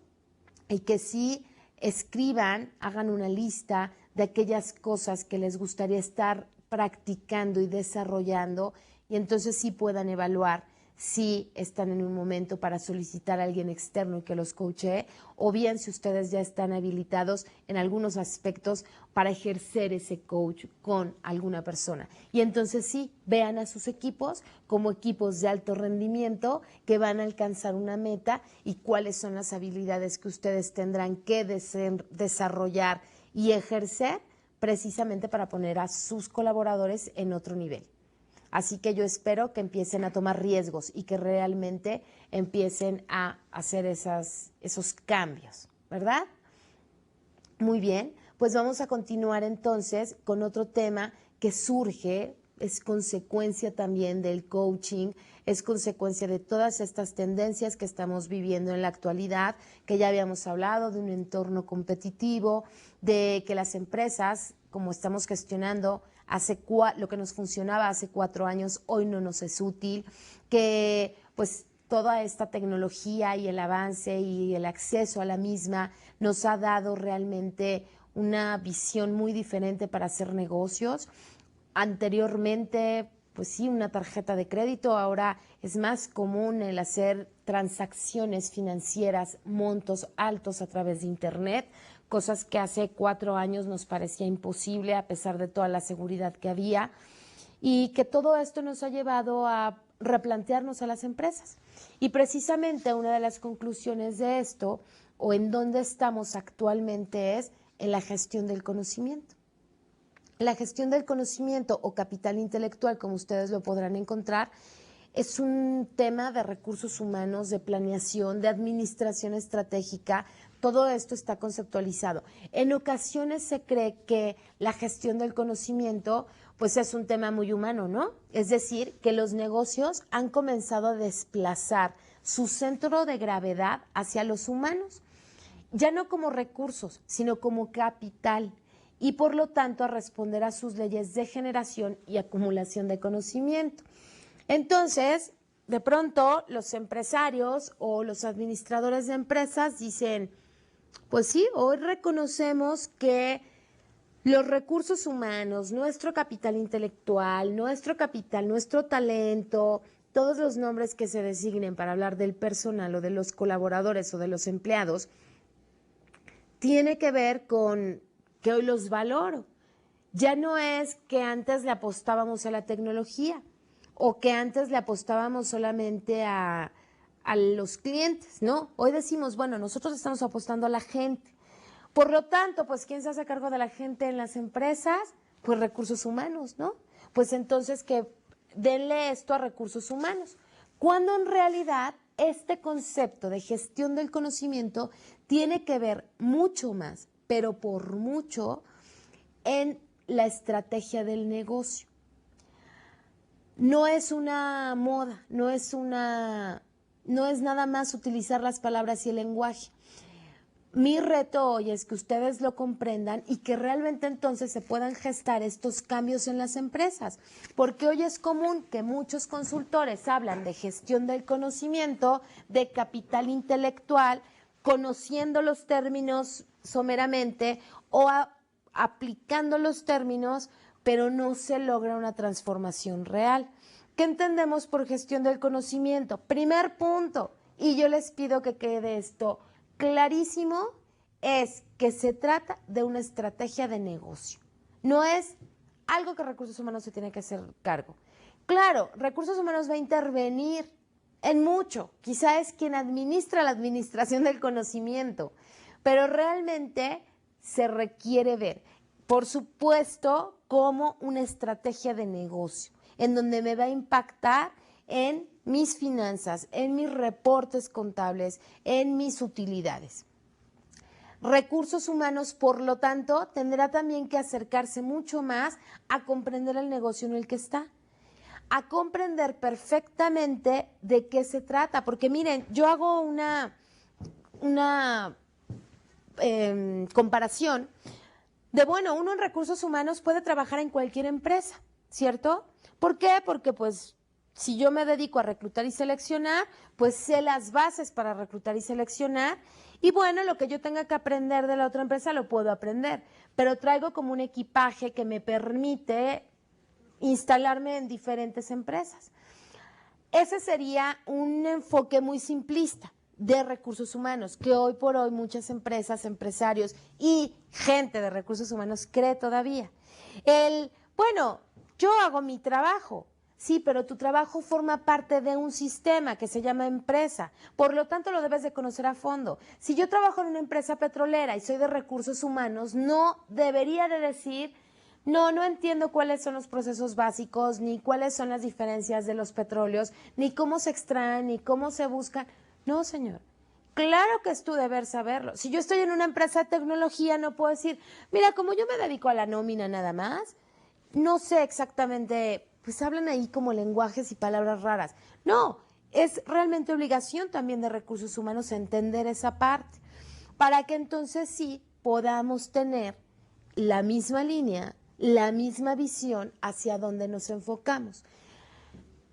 y que sí escriban, hagan una lista de aquellas cosas que les gustaría estar practicando y desarrollando y entonces sí puedan evaluar si están en un momento para solicitar a alguien externo y que los coachee, o bien si ustedes ya están habilitados en algunos aspectos para ejercer ese coach con alguna persona. Y entonces sí, vean a sus equipos como equipos de alto rendimiento que van a alcanzar una meta y cuáles son las habilidades que ustedes tendrán que desarrollar y ejercer precisamente para poner a sus colaboradores en otro nivel. Así que yo espero que empiecen a tomar riesgos y que realmente empiecen a hacer esos cambios, ¿verdad? Muy bien, pues vamos a continuar entonces con otro tema que surge, es consecuencia también del coaching, es consecuencia de todas estas tendencias que estamos viviendo en la actualidad, que ya habíamos hablado de un entorno competitivo, de que las empresas, como estamos gestionando, lo que nos funcionaba hace 4 años, hoy no nos es útil, que pues toda esta tecnología y el avance y el acceso a la misma nos ha dado realmente una visión muy diferente para hacer negocios. Anteriormente, pues sí, una tarjeta de crédito, ahora es más común el hacer transacciones financieras, montos altos a través de Internet, cosas que hace 4 años nos parecía imposible a pesar de toda la seguridad que había, y que todo esto nos ha llevado a replantearnos a las empresas. Y precisamente una de las conclusiones de esto, o en donde estamos actualmente, es en la gestión del conocimiento. La gestión del conocimiento o capital intelectual, como ustedes lo podrán encontrar, es un tema de recursos humanos, de planeación, de administración estratégica. Todo esto está conceptualizado. En ocasiones se cree que la gestión del conocimiento pues es un tema muy humano, ¿no? Es decir, que los negocios han comenzado a desplazar su centro de gravedad hacia los humanos, ya no como recursos, sino como capital, y por lo tanto a responder a sus leyes de generación y acumulación de conocimiento. Entonces, de pronto, los empresarios o los administradores de empresas dicen, pues sí, hoy reconocemos que los recursos humanos, nuestro capital intelectual, nuestro capital, nuestro talento, todos los nombres que se designen para hablar del personal o de los colaboradores o de los empleados, tiene que ver con que hoy los valoro. Ya no es que antes le apostábamos a la tecnología o que antes le apostábamos solamente a los clientes, ¿no? Hoy decimos, bueno, nosotros estamos apostando a la gente. Por lo tanto, pues, ¿quién se hace cargo de la gente en las empresas? Pues recursos humanos, ¿no? Pues entonces que denle esto a recursos humanos. Cuando en realidad este concepto de gestión del conocimiento tiene que ver mucho más, pero por mucho, en la estrategia del negocio. No es una moda, no es nada más utilizar las palabras y el lenguaje. Mi reto hoy es que ustedes lo comprendan y que realmente entonces se puedan gestar estos cambios en las empresas, porque hoy es común que muchos consultores hablan de gestión del conocimiento, de capital intelectual, conociendo los términos someramente o aplicando los términos, pero no se logra una transformación real. ¿Qué entendemos por gestión del conocimiento? Primer punto, y yo les pido que quede esto clarísimo, es que se trata de una estrategia de negocio. No es algo que Recursos Humanos se tiene que hacer cargo. Claro, Recursos Humanos va a intervenir en mucho. Quizá es quien administra la administración del conocimiento, pero realmente se requiere ver, por supuesto, como una estrategia de negocio, en donde me va a impactar en mis finanzas, en mis reportes contables, en mis utilidades. Recursos Humanos, por lo tanto, tendrá también que acercarse mucho más a comprender el negocio en el que está, a comprender perfectamente de qué se trata, porque miren, yo hago una comparación de, bueno, uno en Recursos Humanos puede trabajar en cualquier empresa, ¿cierto? ¿Por qué? Porque pues si yo me dedico a reclutar y seleccionar, pues sé las bases para reclutar y seleccionar y bueno, lo que yo tenga que aprender de la otra empresa lo puedo aprender, pero traigo como un equipaje que me permite instalarme en diferentes empresas. Ese sería un enfoque muy simplista de recursos humanos, que hoy por hoy muchas empresas, empresarios y gente de recursos humanos cree todavía. Bueno, yo hago mi trabajo, sí, pero tu trabajo forma parte de un sistema que se llama empresa, por lo tanto lo debes de conocer a fondo. Si yo trabajo en una empresa petrolera y soy de recursos humanos, no debería de decir, no entiendo cuáles son los procesos básicos, ni cuáles son las diferencias de los petróleos, ni cómo se extraen, ni cómo se buscan. No, señor. Claro que es tu deber saberlo. Si yo estoy en una empresa de tecnología, no puedo decir, mira, como yo me dedico a la nómina nada más, no sé exactamente, pues hablan ahí como lenguajes y palabras raras. No, es realmente obligación también de recursos humanos entender esa parte, para que entonces sí podamos tener la misma línea, la misma visión hacia donde nos enfocamos.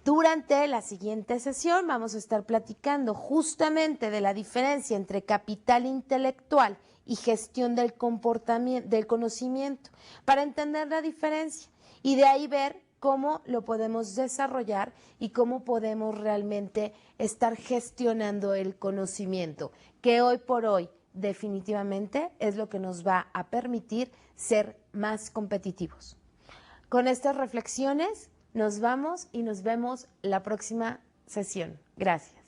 Durante la siguiente sesión vamos a estar platicando justamente de la diferencia entre capital intelectual y gestión del comportamiento, del conocimiento, para entender la diferencia y de ahí ver cómo lo podemos desarrollar y cómo podemos realmente estar gestionando el conocimiento, que hoy por hoy definitivamente es lo que nos va a permitir ser más competitivos. Con estas reflexiones nos vamos y nos vemos la próxima sesión. Gracias.